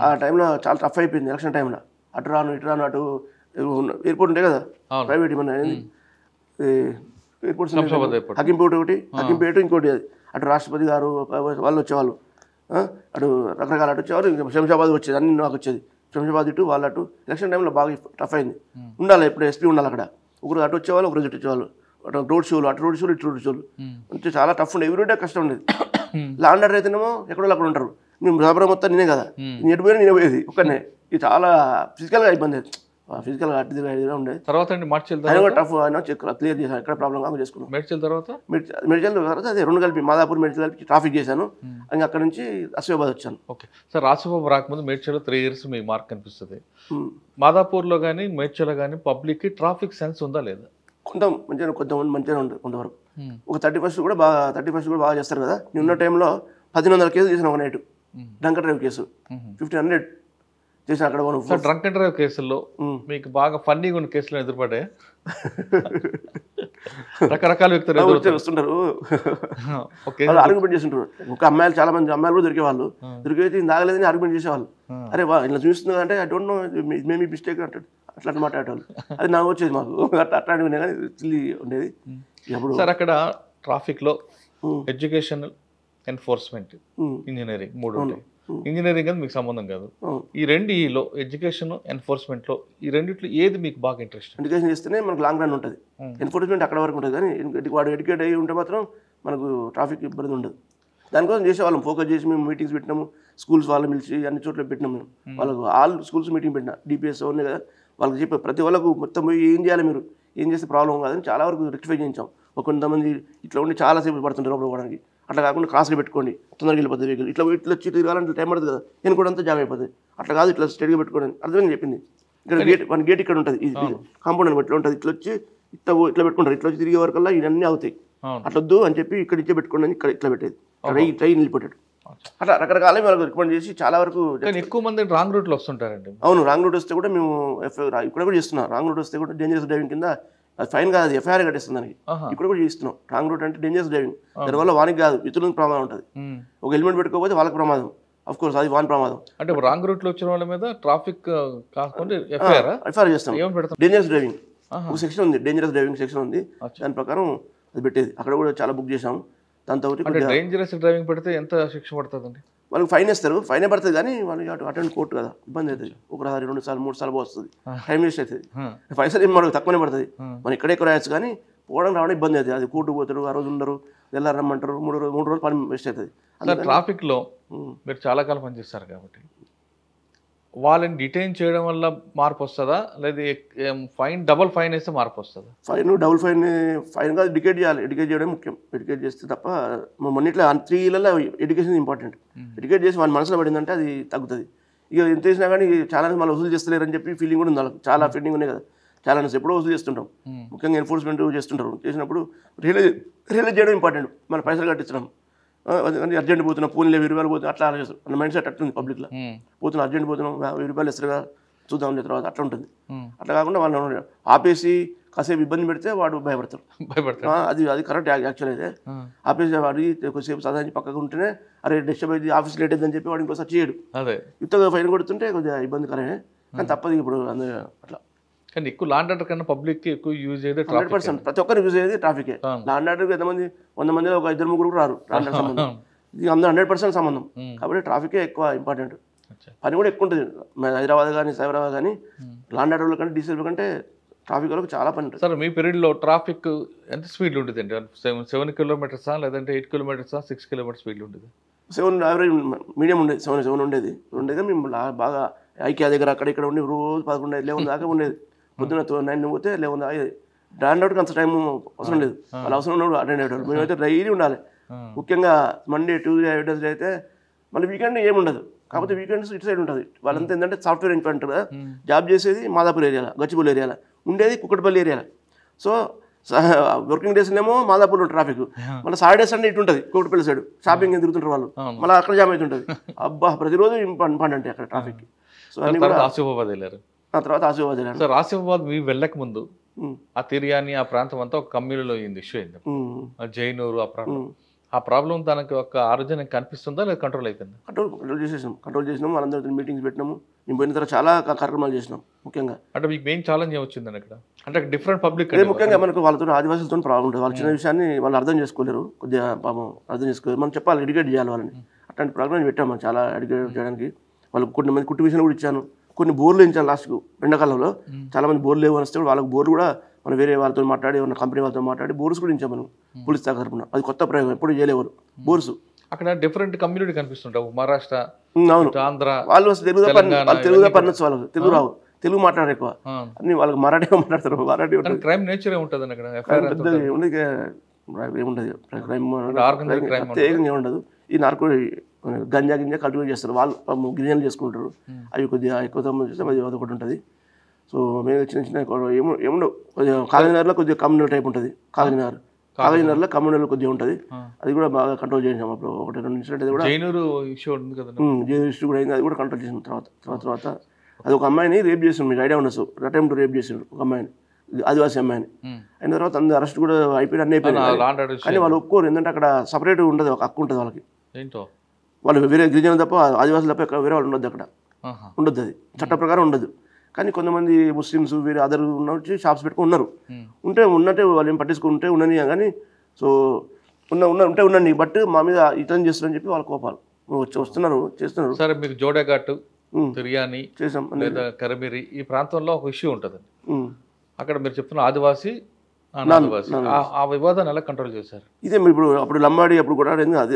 ఆ టైంలో చాలా టఫ్ అయిపోయింది ఎలక్షన్ టైంలో. అటు రాను ఇటు రాను, అటు ఎయిర్పోర్ట్ ఉంటాయి కదా ప్రైవేట్, మన ఎయిర్పోర్ట్స్ హకింపేట ఒకటి, హకింపేట ఇంకోటి, అది అటు రాష్ట్రపతి గారు వాళ్ళు వచ్చేవాళ్ళు, అటు రకరకాల అటు వచ్చేవారు. ఇంకా శంషాబాద్ వచ్చేది, అన్ని నాకు వచ్చేది. శంషాబాద్ ఇటు వాళ్ళు అటు. ఎలక్షన్ టైంలో బాగా టఫ్ అయింది. ఉండాలి ఎప్పుడు ఎస్పీ ఉండాలి అక్కడ. ఒకరు అటు వచ్చేవాళ్ళు, ఒకరోజు ఇటు వచ్చేవాళ్ళు. రోడ్ షోలు, అటు రోడ్ షోలు, ఇటు రోడ్ షోలు, అంటే చాలా టఫ్ ఉండేది. ఎవ్రీడే కష్టం ఉండేది. ల్యాండ్ ఆర్డర్ అయితేనేమో ఎక్కడో అక్కడ ఉంటారు. మేము సబరం మొత్తం నేనే కదా, ఎటు పోయినా నేనే పోయేది ఒక్కనే. ఇది చాలా ఫిజికల్గా ఇబ్బంది, ఫిజికల్గా అట్టుగా ఉండేది. తర్వాత టఫ్ అయినా క్లియర్ చేశాను, ఎక్కడ ప్రాబ్లం కాకుండా చేసుకున్నాను. మేడ్చల్ తర్వాత అదే 2 కలిపి మాదాపూర్ మేడ్చల్ కలిపి ట్రాఫిక్ చేశాను. ఇంకా అక్కడ నుంచి ఆసిఫాబాద్ వచ్చాను. ఓకే సార్, ఆసిఫాబాద్ రాకముందు మేడ్చల్లో 3 years మీ మార్క్ కనిపిస్తుంది. మాదాపూర్లో కానీ మేడ్చల్లో కానీ పబ్లిక్కి ట్రాఫిక్ సెన్స్ ఉందా లేదా? కొంతమంది మంచిగా ఉంటుంది కొంతవరకు. ఒక 31st కూడా బాగా చేస్తారు కదా. నిన్న టైంలో 1100 కేసులు చేసిన ఒక night. Drunk and drive case 1500 చేసిన అక్కడ. డ్రంక్ అండ్ డ్రైవ్ కేసుల్లో మీకు బాగా ఫన్నీగా ఉన్న కేసులు ఎదురుపడే రకరకాల వ్యక్తులు వస్తుంటారు, ఆర్గ్యుమెంట్ చేస్తుంటారు. ఒక అమ్మాయిలు, చాలా మంది అమ్మాయిలు కూడా దొరికేవాళ్ళు. దొరికితే తాగలేదని ఆర్గ్యుమెంట్ చేసేవాళ్ళు. అరే ఇలా చూస్తుంది అంటే I don't know maybe mistake అంటాడు, అట్లా మాట్లాడేవాళ్ళు. అది నాకు వచ్చేది, మాకు అట్లాంటివి కానీ చిల్లి ఉండేది. సార్ అక్కడ ట్రాఫిక్ లో ఎడ్యుకేషనల్, ఎన్ఫోర్స్మెంట్, ఇంజనీరింగ్ 3 ఉంటాయి. ఇంజనీరింగ్ అని మీకు సంబంధం కాదు. ఈ రెండిలో ఎడ్యుకేషన్, ఎన్ఫోర్స్మెంట్ లో ఈ రెండిట్లో ఏది మీకు బాగా ఇంట్రెస్ట్? ఎడ్యుకేషన్ చేస్తేనే మనకు లాంగ్ రన్ ఉంటుంది. ఎన్ఫోర్స్మెంట్ అక్కడ వరకు ఉంటుంది, కానీ వాడు ఎడ్యుకేట్ అయ్యి ఉంటే మాత్రం మనకు ట్రాఫిక్ ఇబ్బంది ఉండదు. దానికోసం చేసేవాళ్ళం, ఫోకస్ చేసి మేము మీటింగ్స్ పెట్టినాము. స్కూల్స్ వాళ్ళని పిలిచి అన్ని చోట్ల పెట్టినాము. మేము వాళ్ళకు ఆల్ స్కూల్స్ మీటింగ్ పెట్టినా, డిపిఎస్ ఉన్నాయి కదా, వాళ్ళకి చెప్పి ప్రతి వాళ్ళకు మొత్తం ఏం చేయాలి, మీరు ఏం చేస్తే ప్రాబ్లం కాదని చాలా వరకు రెక్టిఫై చేయించాం. కొంతమంది ఇట్లా ఉండి చాలాసేపు పడుతుంటారు లోపల పోవడానికి. అట్లా కాకుండా క్రాస్గా పెట్టుకోండి, తొందరగా వెళ్ళిపోతుంది వెహికల్. ఇట్లా వచ్చి తిరగాలంటే టైం పడుతుంది కదా, నేను కూడా అంతా జామ్ అయిపోతుంది. అట్లా కాదు, ఇట్లా స్టడీగా పెట్టుకోండి అర్థమని చెప్పింది. ఇక్కడ గేట్ ఇక్కడ ఉంటుంది, ఇది కాంపౌండ్ అని ఇట్లా ఉంటుంది. ఇట్లా వచ్చి ఇట్లా పెట్టుకుంటారు. ఇట్లా వచ్చి తిరిగే వరకల్లా ఇవన్నీ అవుతాయి. అట్లా వద్దు అని చెప్పి ఇక్కడ ఇచ్చే పెట్టుకోండి అని ఇక్కడ ఇట్లా పెట్టేది. ట్రైన్ నిలిపోయాడు. అట్లా రకరకాల వాళ్ళకి రికమెండ్ చేసి చాలా వరకు. ఎక్కువ మంది రాంగ్ రూట్లో వస్తుంటారండి. అవును, రాంగ్ రూట్ వస్తే కూడా మేము ఇక్కడ కూడా చేస్తున్నాం. రాంగ్ రూట్ వస్తే కూడా డేంజరస్ డ్రైవింగ్ కింద ఫైన్ కాదు, అది ఎఫ్ఐఆర్ కట్టేస్తుంది దానికి. ఇక్కడ కూడా చేస్తున్నాం. రాంగ్ రూట్ అంటే డేంజరస్ డ్రైవింగ్, దానివల్ల వానికి కాదు ఇతరులకు ప్రమాదం ఉంటుంది. ఒక హెల్మెట్ పెట్టుకోకపోతే వాళ్ళకి ప్రమాదం, అఫ్ కోర్స్ అది వాని ప్రమాదం. అంటే రాంగ్ రూట్ లో వచ్చిన వాళ్ళ మీద ట్రాఫిక్ కాకుండా ఎఫ్ఐఆర్ చేస్తాం. డేంజరస్ డ్రైవింగ్ ఒక సెక్షన్ ఉంది, డేంజరస్ డ్రైవింగ్ సెక్షన్ ఉంది. దాని ప్రకారం అది పెట్టేది. అక్కడ కూడా చాలా బుక్ చేసాం. దాంతో డేంజరస్ డ్రైవింగ్ పెడితే ఎంత శిక్ష పడుతుందండి? వాళ్ళకి ఫైన్ వేస్తారు, ఫైనే పడుతుంది. కానీ వాళ్ళకి అటెండ్ కోర్టు కదా, ఇబ్బంది అవుతుంది. 1 2 సార్లు 3 సార్లు వస్తుంది, టైం వేస్ట్ అవుతుంది. పైసలు ఏం మనకు తక్కువనే పడుతుంది. మనం ఎక్కడెక్కడ రాయొచ్చు, కానీ పోవడం రావడం ఇబ్బంది అవుతుంది. అది కోర్టు పోతారు, ఆ రోజు ఉండరు, తెల్లారు రమ్మంటారు, 3 రోజులు పని వేస్ట్ అవుతుంది. ట్రాఫిక్ లో మీరు చాలా కాలం పనిచేస్తారు కాబట్టి వాళ్ళని డిటైన్ చేయడం వల్ల మార్పు వస్తుందా, లేదా ఫైన్ డబుల్ ఫైన్ వేస్తే మార్పు వస్తుందా? ఫైన్ డబుల్ ఫైన్ కాదు, ఎడ్యుకేట్ చేయాలి. ఎడ్యుకేట్ చేయడం ముఖ్యం. ఎడ్యుకేట్ చేస్తే తప్ప మొన్నిట్లో 3 ఇళ్ళలో ఎడ్యుకేషన్ ఇంపార్టెంట్. ఎడ్యుకేట్ చేసి వాళ్ళ మనసులో పడిందంటే అది తగ్గుతుంది. ఇక ఎంత చేసినా కానీ చాలా మళ్ళీ వసూలు చేస్తలేరని చెప్పి ఫీలింగ్ కూడా ఉంది వాళ్ళకి. చాలా ఫీలింగ్ ఉన్నాయి కదా, చాలా ఎప్పుడో వసూలు చేస్తుంటాం. ముఖ్యంగా ఎన్ఫోర్స్మెంట్ చేస్తుంటారు. చేసినప్పుడు రియలైజ్ చేయడం ఇంపార్టెంట్. మన పైసలు కట్టించడం, అర్జెంట్ పోతున్నాం, పోనీ 20 రూపాయలు పోతున్నాం, అట్లా ఆలోచిస్తాం. మన మైండ్ సెట్ అట్టుంది పబ్లిక్లో. పోతున్నాం, అర్జెంట్ పోతున్నాం, 1000 రూపాయలు ఇస్తారుగా చూద్దాం తర్వాత అట్లా ఉంటుంది. అట్లా కాకుండా వాళ్ళు ఆపేసి కాసేపు ఇబ్బంది పెడితే వాడు భయపడతాడు. అది కరెక్ట్. యాక్చువల్ అయితే ఆపేసి వాడి కొద్దిసేపు సాధారణ పక్కకు ఉంటేనే అరే డిస్టర్బ్ అయింది, ఆఫీస్ లేట్ అయిందని చెప్పి వాడు ఇంకోసారి చేయడు. ఇంతగా ఫైన్ కొడుతుంటే కొద్దిగా ఇబ్బందికరమే, కానీ తప్పదు ఇప్పుడు. అట్లా కానీ ఎక్కువ లాండ్ ఆర్డర్ కన్నా పబ్లిక్ ఎక్కువ యూజ్ అయ్యేది 100%. ప్రతి ఒక్కరు యూజ్ అయ్యేది ట్రాఫికే. లాండ్ ఆర్డర్ ఎంతమంది 100 మందిలో ఒక 2-3 రారు లాండ్ ఆర్డర్ సంబంధం. ఇది అందరూ 100% సంబంధం. కాబట్టి ట్రాఫికే ఎక్కువ ఇంపార్టెంట్. పని కూడా ఎక్కువ ఉంటుంది. హైదరాబాద్ కానీ సైబరాబాద్ కానీ లాండ్ ఆర్డర్ల కంటే డీసెల్ కంటే ట్రాఫిక్ వరకు చాలా పని ఉంటుంది. సార్ మీ పీరియడ్లో ట్రాఫిక్ ఎంత స్పీడ్ ఉంటుంది అండి? 7 కిలోమీటర్సా లేదంటే 8 కిలోమీటర్సా 6 కిలోమీటర్ స్పీడ్ ఉంటుంది? 7 యావరేజ్ మీడియం ఉండేది. 7 ఉండేది. మేము బాగా ఐక్యా దగ్గర అక్కడ ఇక్కడ ఉండి రోజు 11 11 దాకా ఉండేది. పొద్దున 9 పోతే 11 దాకా. ల్యాండ్ అవుట్కి అంత టైం అవసరం లేదు, వాళ్ళు అవసరం ఉన్నప్పుడు అటెండ్ అయ్యేవాళ్ళు. మేమైతే డైలీ ఉండాలి. ముఖ్యంగా మండే, ట్యూస్డే, వెడ్నెస్డే అయితే మళ్ళీ వీకెండ్ ఏముండదు. కాకపోతే వీకెండ్స్ ఇటు సైడ్ ఉంటుంది. వాళ్ళంతా ఏంటంటే సాఫ్ట్వేర్ ఇంజనీర్ కదా, జాబ్ చేసేది మాదాపూర్ ఏరియాలో, గచ్చిబౌలి ఏరియాలో, ఉండేది కుక్కటిపల్లి ఏరియాలో. సో వర్కింగ్ డేస్నేమో మాదాపూర్లో ట్రాఫిక్, మళ్ళీ సాటర్డే సండే ఇటు ఉంటుంది కుక్కటిపల్లి సైడ్, షాపింగ్ తిరుగుతుంటారు వాళ్ళు, మళ్ళీ అక్కడ జామ్ అవుతుంటుంది. అబ్బా ప్రతిరోజు పండంటే అక్కడ ట్రాఫిక్. సో అన్ని కూడా ఆసిఫాబాద్ వెళ్ళారు. ఆ తర్వాత ఆసిఫాబాద్ వెళ్ళాను. సార్ ఆసిఫాబాద్ మీరు వెళ్ళక ముందు ఆ తిరియాని ఆ ప్రాంతం అంతా ఒక కమ్యూనిటీలో అయింది, ఇష్యూ అయింది. జైనూరు ఆ ప్రాంతం, ఆ ప్రాబ్లం తనకి ఒక ఆరోగ్యం కనిపిస్తుందా లేదా కంట్రోల్ అయిపోయింది? కంట్రోల్ చేసినాం వాళ్ళందరితో మీటింగ్స్ పెట్టినాము. మేము పోయిన తర్వాత చాలా కార్యక్రమాలు చేసినాం. ముఖ్యంగా అంటే మీకు మెయిన్ ఛాలెంజ్ వచ్చిందని అక్కడ అంటే డిఫరెంట్ పబ్లిక్, ముఖ్యంగా మనకు వాళ్ళతో ఆదివాసులతో ప్రాబ్లం ఉంటుంది. వాళ్ళ చిన్న విషయాన్ని వాళ్ళు అర్థం చేసుకోలేరు, కొద్దిగా పాపం అర్థం చేసుకోలేరు. మనం చెప్పాలి, ఎడ్యుకేట్ చేయాలి వాళ్ళని. అట్లాంటి ప్రోగ్రామ్ పెట్టాము మనం చాలా ఎడ్యుకేట్ చేయడానికి. వాళ్ళకి కొన్ని మంది కుట్టు విషయాలు కూడా ఇచ్చాను, కొన్ని బోర్లు ఇచ్చాను. లాస్ట్కు ఎండాకాలంలో చాలా మంది బోర్లు లేవు వస్తే వాళ్ళకి బోర్లు కూడా మనం వేరే వాళ్ళతో మాట్లాడి ఉన్న కంపెనీ వాళ్ళతో మాట్లాడి బోర్స్ కూడా ఇచ్చాం మనం పోలీస్ శాఖ తరపున. అది కొత్త ప్రయోగం, ఎప్పుడు చేయలేవారు బోర్స్. అక్కడ డిఫరెంట్ కమ్యూనిటీ కనిపిస్తుంటావు, మహారాష్ట్ర, అవును, ఆంధ్ర. వాళ్ళు తెలుగు పన్నొచ్చు, వాళ్ళకి తెలుగు రావు, తెలుగు మాట్లాడారు ఎక్కువ. అన్ని వాళ్ళకి మరాఠీ మాట్లాడతారు. మరాఠీ క్రైమ్ నేచర్ ఏముంటుంది అక్కడ? ఏముండదు ప్రత్యేకంగా ఏముండదు. ఈ నార్కో గంజా కల్టివేట్ చేస్తారు వాళ్ళు, గిరిజనులు చేసుకుంటారు. అవి కొద్దిగా ఎక్కువ తమ్ముడు చేస్తే అది ఒకటి ఉంటుంది. సో మేము చిన్న చిన్న ఏముండవు. కొద్దిగా కాగజనగర్లో కొద్దిగా కమ్యూనల్ టైప్ ఉంటుంది. కాగజనగర్లో కమ్యూనల్ కొద్దిగా ఉంటుంది. అది కూడా బాగా కంట్రోల్ చేసాం. అప్పుడు 1-2 ఇన్సిడెంట్ కూడా జైనూరు ఇష్యూ ఉంటుంది కదా, జైనూరు ఇష్యూ కూడా అయింది. అది కూడా కంట్రోల్ చేసిన తర్వాత అది ఒక అమ్మాయిని రేప్ చేసిండు. మీకు ఐడియా ఉండొచ్చు, అటెంప్ట్ రేప్ చేసిండు ఒక అమ్మాయిని, ఆదివాసీ అమ్మాయిని. అయిన తర్వాత అందరూ అరెస్ట్ కూడా అయిపోయి అన్నీ అయిపోయినాయి. కానీ వాళ్ళు ఒప్పుకోరు, ఎందుకంటే అక్కడ సపరేట్ ఉంటుంది, ఒక హక్కు ఉంటుంది వాళ్ళకి. వాళ్ళు వేరే గిరిజనులు తప్ప ఆదివాసులు తప్ప వేరే వాళ్ళు ఉండొద్దు, అక్కడ ఉండొద్దు, అది చట్ట ప్రకారం ఉండదు. కానీ కొంతమంది ముస్లిమ్స్ వేరే అదర్ వచ్చి షాప్స్ పెట్టుకుని ఉన్నారు. ఉన్నట్టే వాళ్ళు ఏం పట్టించుకుంటే ఉండని. కానీ సో ఉంటే ఉండండి, బట్ మా మీద ఇటర్న్ చేస్తారని చెప్పి వాళ్ళ కోపాలు వస్తున్నారు, చేస్తున్నారు. సరే, మీకు జోడేఘాట్, తిరియాని చేసాం లేదా కరమిరి ఈ ప్రాంతంలో ఒక ఇష్యూ ఉంటుంది. అక్కడ మీరు చెప్తున్న ఆదివాసీ ఆ వివాదాన్ని ఎలా కంట్రోల్ చేశారు? ఇదే అప్పుడు లంబాడి అప్పుడు కూడా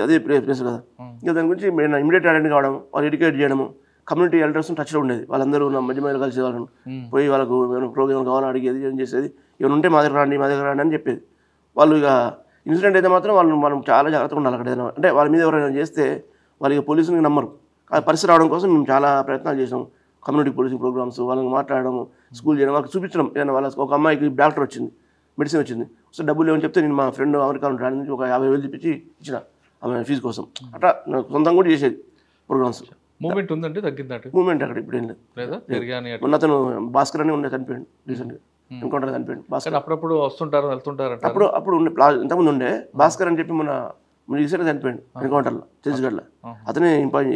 అదే ప్లేస్ కదా. ఇంకా దాని గురించి ఇమీడియట్ అటెండ్ కావడం, వాళ్ళు ఎడ్యుకేట్ చేయడము, కమ్యూనిటీ ఎల్డర్స్ టచ్లో ఉండేది. వాళ్ళందరూ నా మధ్య మధ్యలో కలిసి వాళ్ళను పోయి వాళ్ళకు ఏమైనా ప్రోగ్రామ్ కావాలని అడిగేది, ఏం చేసేది, ఏమైనా ఉంటే మా దగ్గర రండి అని చెప్పేది. వాళ్ళు ఇక ఇన్సిడెంట్ అయితే మాత్రం మనం చాలా జాగ్రత్తగా ఉండాలి అక్కడ. అంటే వాళ్ళ మీద ఎవరైనా చేస్తే వాళ్ళకి పోలీసుని నమ్మరు. ఆ పరిస్థితి రావడం కోసం మేము చాలా ప్రయత్నాలు చేసాం. కమ్యూనిటీ పోలీసింగ్ ప్రోగ్రామ్స్, వాళ్ళని మాట్లాడడం, స్కూల్ చేయడం, వాళ్ళకి చూపించడం. ఏదైనా వాళ్ళకి ఒక అమ్మాయికి డాక్టర్ వచ్చింది, మెడిసిన్ వచ్చింది, సో డబ్బులు లేవని చెప్తే నేను మా ఫ్రెండ్ అమెరికా ఉంటాడు నుంచి ఒక 50,000 తెప్పించి ఇచ్చిన ఆమె ఫీజు కోసం. అట్లా సొంతంగా కూడా చేసేది ప్రోగ్రామ్స్. మూమెంట్ ఉందంటే తగ్గిందంటే మూమెంట్ అక్కడ ఇప్పుడు ఏం లేదు. మొన్న అతను భాస్కర్ అని ఉండే చనిపోయాడు, రీసెంట్గా ఎన్కౌంటర్ చనిపోయాడు. భాస్కర్ అప్పుడప్పుడు వస్తుంటారు వెళ్తుంటారు. అప్పుడు ఉండే ఇంతకుముందు ఉండే భాస్కర్ అని చెప్పి మన రీసెంట్గా చనిపోయాడు ఎన్కౌంటర్లో, ఛత్తీస్గఢ్లో. అతనే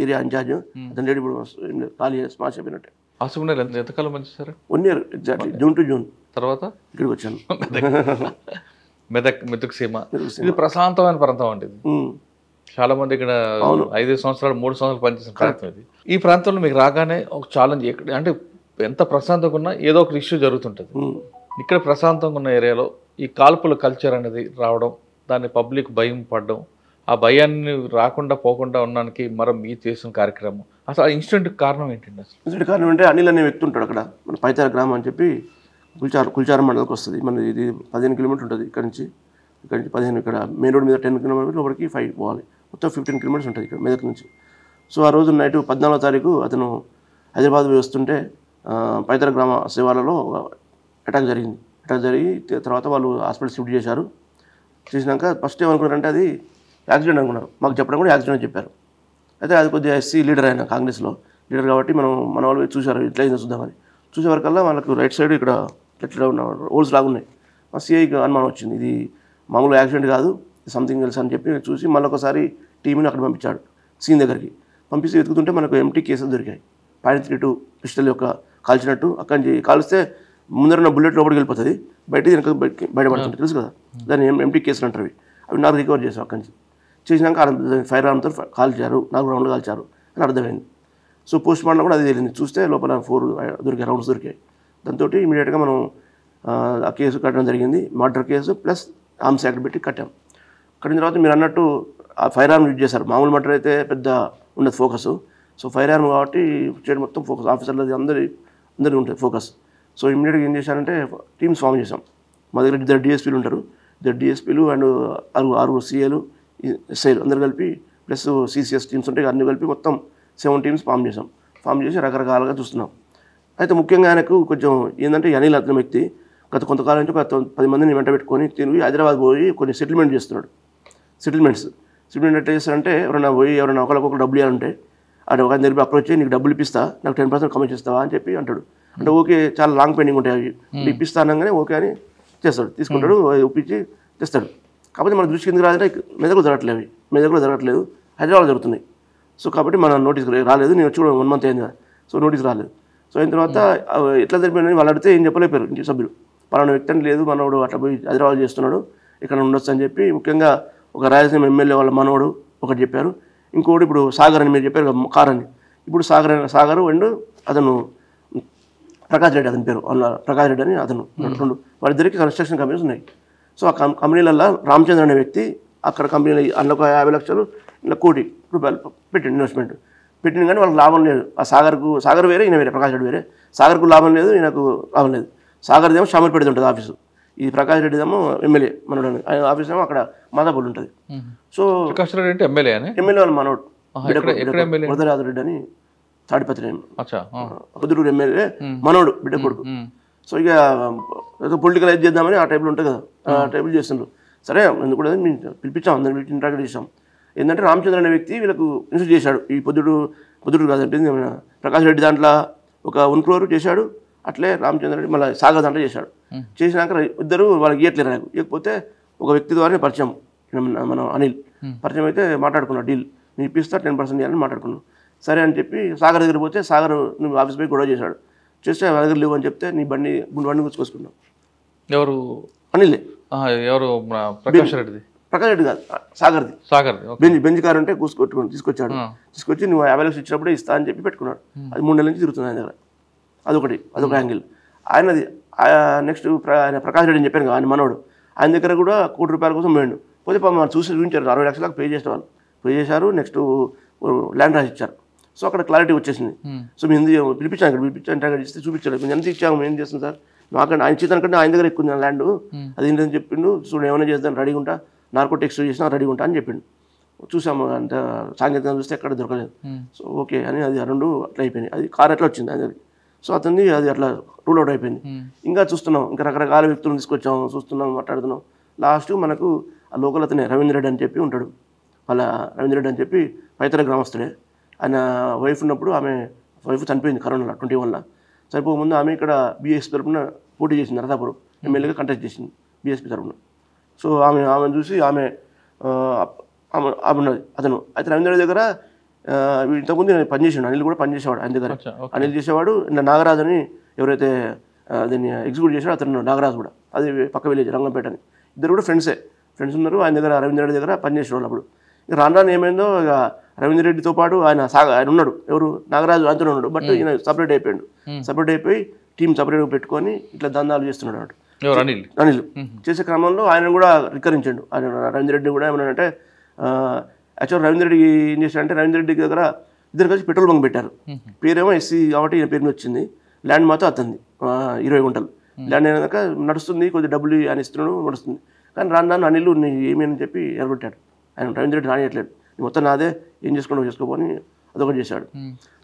ఏరియా ఇన్ఛార్జ్. అతను లేడు ఇప్పుడు, ఖాళీ స్మాష్ అయిపోయినట్టే. ఎంతకాలం మంచి sir? 1 year exactly, June to June తర్వాత ఇక్కడికి వచ్చాను. మెదక్ సీమ ఇది ప్రశాంతమైన ప్రాంతం అండి. చాలా మంది ఇక్కడ 5 సంవత్సరాలు 3 సంవత్సరాలు పనిచేసిన ప్రాంతం ఇది. ఈ ప్రాంతంలో మీకు రాగానే ఒక ఛాలెంజ్, అంటే ఎంత ప్రశాంతంగా ఉన్నా ఏదో ఒక ఇష్యూ జరుగుతుంటుంది. ఇక్కడ ప్రశాంతంగా ఉన్న ఏరియాలో ఈ కాల్పుల కల్చర్ అనేది రావడం, దాన్ని పబ్లిక్ భయం పడడం, ఆ భయాన్ని రాకుండా పోకుండా ఉండడానికి మనం మీరు చేసిన కార్యక్రమం, అసలు ఆ ఇన్సిడెంట్ కారణం ఏంటండి? అసలు ఇన్సిడెంట్ కారణం అంటే అనిల్ అనే వ్యక్తి ఉంటాడు అక్కడ, మన పైతార గ్రామం అని చెప్పి కుల్చారం మండలికి వస్తుంది. మన ఇది 15 కిలోమీటర్లు ఉంటుంది ఇక్కడ నుంచి 15. ఇక్కడ మెయిన్ రోడ్ మీద 10 కిలోమీటర్లు, లోపలికి 5 పోవాలి. మొత్తం 15 కిలోమీటర్స్ ఉంటుంది ఇక్కడ మెదక్ నుంచి. సో ఆ రోజు నైట్ 14వ తారీఖు అతను హైదరాబాద్ వస్తుంటే పైతార గ్రామ శివార్లలో అటాక్ జరిగింది. అటాక్ జరిగి తర్వాత వాళ్ళు హాస్పిటల్ షిఫ్ట్ చేశారు. చేసినాక ఫస్ట్ ఏమనుకున్నారంటే అది యాక్సిడెంట్ అనుకున్నారు. మాకు చెప్పడం కూడా యాక్సిడెంట్ అని చెప్పారు. అయితే అది కొద్దిగా ఎస్సీ లీడర్ అయినా, కాంగ్రెస్లో లీడర్ కాబట్టి మన వాళ్ళు చూశారు ఇట్లా అయిందో చూద్దామని. చూసే వరకల్లా వాళ్ళకు రైట్ సైడ్ ఇక్కడ ఇట్లా ఉన్న హోల్స్ లాగా ఉన్నాయి. మా సిఐకి అనుమానం వచ్చింది, ఇది మామూలు యాక్సిడెంట్ కాదు, సంథింగ్ ఎల్స్ అని చెప్పి చూసి మళ్ళీ ఒకసారి టీంని అక్కడ పంపించాడు సీన్ దగ్గరికి. పంపిస్తే వెతుకుతుంటే మనకు ఎంటీ కేసులు దొరికాయి. .32 పిస్టల్ యొక్క కాల్చినట్టు. అక్కడి నుంచి కాల్స్తే ముందర బుల్లెట్ లోపలికి వెళ్ళిపోతుంది, బయటపడుతుంది, తెలుసు కదా, దాన్ని ఎంటీ కేసులు అంటారు. అవి 4 రికవర్ చేసాం. అక్కడి నుంచి చేసినాక ఫైర్ ఆర్మ్తో కాల్చారు, 4 రౌండ్లు కాల్చారు అని అర్థమైంది. సో పోస్ట్ మార్టం కూడా అది తెలిసింది. చూస్తే లోపల 4 దొరికాయి, రౌండ్స్ దొరికాయి. దాంతో ఇమీడియట్గా మనం ఆ కేసు కట్టడం జరిగింది. Murder case plus arms act పెట్టి కట్టాం. కట్టిన తర్వాత మీరు అన్నట్టు ఆ ఫైర్ ఆర్మ్ యూజ్ చేశారు. మామూలు మర్డర్ అయితే పెద్ద ఉండదు ఫోకస్. సో ఫైర్ ఆర్మ్ కాబట్టి స్టేట్ మొత్తం ఫోకస్, ఆఫీసర్లది అందరి ఉంటుంది ఫోకస్. సో ఇమీడియట్గా ఏం చేశారంటే టీమ్స్ ఫామ్ చేసాం. మా దగ్గర 2 డిఎస్పీలు ఉంటారు, 2 డిఎస్పీలు అండ్ 6 సిఏలు, ఎస్ఐలు అందరు కలిపి ప్లస్ సిసిఎస్ టీమ్స్ ఉంటాయి, అన్నీ కలిపి మొత్తం 7 టీమ్స్ ఫామ్ చేసి రకరకాలుగా చూస్తున్నాం. అయితే ముఖ్యంగా ఆయనకు కొంచెం ఏంటంటే అనిల్ అతని వ్యక్తి గత కొంతకాలం నుంచి 10 మందిని వెంట పెట్టుకొని తిరిగి హైదరాబాద్ పోయి కొన్ని సెటిల్మెంట్ చేస్తున్నాడు. సెటిల్మెంట్ ఎట్లా చేస్తారంటే ఎవరైనా ఒకరికొకరు డబ్బులు ఇవ్వాలంటే అది ఒక దగ్గర అప్రోచ్ అయ్యి నీకు డబ్బులు ఇప్పిస్తా, నాకు 10% కమిషన్ ఇస్తావా అని చెప్పి అంటాడు. అంటే ఓకే, చాలా లాంగ్ పెండింగ్ ఉంటాయి అవి, ఇప్పిస్తా అనగానే ఓకే అని చేస్తాడు, తీసుకుంటాడు, ఒప్పించి తెస్తాడు. కాకపోతే మన దృష్టికి ఎందుకు రాదంటే మెదకులో జరగట్లేదు, హైదరాబాద్ జరుగుతున్నాయి. సో కాబట్టి మన నోటీస్ రాలేదు, నేను వచ్చి 1 month అయింది కదా, సో నోటీస్ రాలేదు. సో అయిన తర్వాత ఎట్లా జరిపోయిందని వాళ్ళు అడిగితే ఏం చెప్పలేపారు ఇంటి సభ్యులు. పలానా వ్యక్తి అని లేదు, మనోడు అట్లా పోయి హైదరాబాద్ చేస్తున్నాడు, ఇక్కడ ఉండొచ్చు అని చెప్పి ముఖ్యంగా ఒక రాయలసీమ ఎమ్మెల్యే వాళ్ళ మనోడు ఒకటి చెప్పారు. ఇంకోటి ఇప్పుడు సాగర్ అని మీరు చెప్పారు కార్ అని, ఇప్పుడు సాగర్ అండ్ అతను ప్రకాష్ రెడ్డి, అతని పేరు ప్రకాష్ రెడ్డి అని అతను, రెండు వాళ్ళిద్దరికి కన్స్ట్రక్షన్ కంపెనీస్ ఉన్నాయి. సో ఆ కంపెనీలలో రామచంద్ర అనే వ్యక్తి అక్కడ కంపెనీలో అందులో 50 లక్షలు ఇలా 1 కోటి రూపాయలు పెట్టిండు ఇన్వెస్ట్మెంట్ పెట్టింది. కానీ వాళ్ళకి లాభం లేదు. ఆ సాగర్ వేరే, ఈయన వేరే, ప్రకాష్ రెడ్డి వేరే. సాగర్కు లాభం లేదు, ఈయనకు లాభం లేదు. సాగర్దేమో షామర్పేట ఉంటుంది ఆఫీసు, ఈ ప్రకాష్ రెడ్డిదేమో ఎమ్మెల్యే మనోడు, ఆయన ఆఫీస్ ఏమో అక్కడ మాదాపూర్ ఉంటుంది. సో ప్రకాష్ రెడ్డి అంటే ఎమ్మెల్యే వాళ్ళ మనోడు వరదరాజు రెడ్డి అని తాడిపత్రి పొద్దుటూరు ఎమ్మెల్యే మనోడు బిడ్డ కొడుకు. సో ఇక పొలిటికల్ అయితే చేద్దామని ఆ టైపులో ఉంటుంది కదా, ఆ టైపులు చేస్తుండ్రు. సరే ఎందుకు కూడా మేము పిలిపించాం, అందరిని పిలిచి ఇంటరాక్ట్ చేసాం. ఏంటంటే రామచంద్ర అనే వ్యక్తి వీళ్ళకు ఇన్సూర్ చేశాడు. ఈ పొద్దుటూరు కాదంటే ప్రకాష్ రెడ్డి దాంట్లో ఒక 1 crore చేశాడు, అట్లే రామచంద్ర రెడ్డి మళ్ళీ సాగర్ దాంట్లో చేశాడు. చేసినాక ఇద్దరు వాళ్ళకి ఇవ్వట్లేదు, నాకు ఇవ్వకపోతే ఒక వ్యక్తి ద్వారా పరిచయం, మన అనిల్ పరిచయం అయితే మాట్లాడుకున్నాడు, డీల్ నేను ఇప్పిస్తా 10% ఇవ్వాలని మాట్లాడుకున్నాను. సరే అని చెప్పి సాగర్ దగ్గర పోతే సాగర్ నువ్వు ఆఫీస్ పోయి గొడవ చేశాడు, చేస్తే వాళ్ళ దగ్గర లేవు అని చెప్తే నీ బండి గుర్తుకొసుకున్నావు. ఎవరు? అనిలే. ఎవరు? ప్రకాష్ రెడ్డి కాదు, సాగర్ది. బెంజ్ కార్ అంటే తీసుకొచ్చాడు, తీసుకొచ్చి నువ్వు 50 లక్షలు ఇచ్చినప్పుడే ఇస్తా అని చెప్పి పెట్టుకున్నాడు. అది 3 నెలల నుంచి తిరుగుతుంది ఆయన దగ్గర. అదొక యాంగిల్ ఆయనది. నెక్స్ట్ ఆయన ప్రకాష్ రెడ్డి అని చెప్పాను కదా, ఆయన మనోడు, ఆయన దగ్గర కూడా 1 కోటి రూపాయల కోసం పోయిండు. పోతే మనం చూపించారు, 60 లక్షలకు పే చేశారు. నెక్స్ట్ ల్యాండ్ రాసి ఇచ్చారు. సో అక్కడ క్లారిటీ వచ్చేసింది. సో మేము పిలిపించాను, ఇక్కడ ఇంటరాక్ట్ చేస్తే చూపించాడు, మేము ఎంత ఇచ్చాము, మేము ఏం చేస్తాం సార్, మాకంటే ఆయన చేతనకంటే ఆయన దగ్గర ఎక్కువ ల్యాండ్, అది ఏంటని చెప్పిండు. చూడండి ఏమైనా చేద్దాం రెడీగా ఉంటా, నార్కోటిక్స్ చేసినా రెడీగా ఉంటా అని చెప్పిండు. చూసాము, అంత సాంకేతికంగా చూస్తే ఎక్కడ దొరకలేదు. సో ఓకే అని అది 2 అట్లా అయిపోయింది. అది కార్ ఎట్లా వచ్చింది ఆయన దగ్గర. సో అతన్ని అది అట్లా రూల్ అవుట్ అయిపోయింది. ఇంకా చూస్తున్నాం, ఇంకా రకరకాల వ్యక్తులను తీసుకొచ్చాము, చూస్తున్నాం, మాట్లాడుతున్నాం. లాస్ట్ మనకు ఆ లోకల్ అతనే రవీంద్ర రెడ్డి అని చెప్పి ఉంటాడు. వాళ్ళ రవీంద్ర రెడ్డి అని చెప్పి పైతర గ్రామస్తుడే. ఆయన వైఫ్ ఉన్నప్పుడు ఆమె వైఫ్ చనిపోయింది కరోనాలో 21లో. చనిపోకముందు ఆమె ఇక్కడ బీఎస్పీ తరఫున పోటీ చేసింది, నరసాపురం ఎమ్మెల్యేగా కంటెస్ట్ చేసింది బీఎస్పీ తరఫున. సో ఆమెను చూసి ఆమె ఉన్నది అతను. అయితే రవీంద్ర దగ్గర ఇంతకుముందు నేను పనిచేసాడు, అనిల్ కూడా పనిచేసేవాడు ఆయన దగ్గర. అనిల్ చేసేవాడు. నాగరాజు అని ఎవరైతే దీన్ని ఎగ్జిక్యూట్ చేశాడో అతను నాగరాజు కూడా, అది పక్క విలేజ్ రంగంపేట అని. ఇద్దరు కూడా ఫ్రెండ్స్ ఉన్నారు ఆయన దగ్గర, రవీంద్ర రెడ్డి దగ్గర పనిచేసేవాళ్ళు. అప్పుడు ఇక రాను ఏమైందో, ఇక రవీంద్ర రెడ్డితో పాటు ఆయన ఉన్నాడు, ఎవరు నాగరాజు ఆయనతో ఉన్నాడు. బట్ ఈయన సపరేట్ అయిపోయి టీం సపరేట్గా పెట్టుకొని ఇట్లా దందాలు చేస్తున్నాడు అన్నట్టు అనిల్. చేసే క్రమంలో ఆయన కూడా రికరించాడు. ఆయన రవీంద్ర రెడ్డి కూడా ఏమన్నాడంటే, యాక్చువల్ రవీంద్ర రెడ్డి ఏం చేశాడంటే, రవీంద్ర రెడ్డి దగ్గర ఇద్దరు కలిసి పెట్రోల్ బంక్ పెట్టారు. పేరేమో ఎస్సీ కాబట్టి ఈయన పేరు మీద వచ్చింది. ల్యాండ్ మాత్రం అతనిది 20 గుంటలు ల్యాండ్ అయినాక నడుస్తుంది, కొద్దిగా డబ్బులు ఆయన ఇస్తున్నాడు, నడుస్తుంది. కానీ రాను అనిల్ ఏమని చెప్పి ఎరగొట్టాడు. ఆయన రవీంద్ర రెడ్డి రానియట్లేదు, మొత్తం నాదే, ఏం చేసుకోపోని అదొకటి చేశాడు.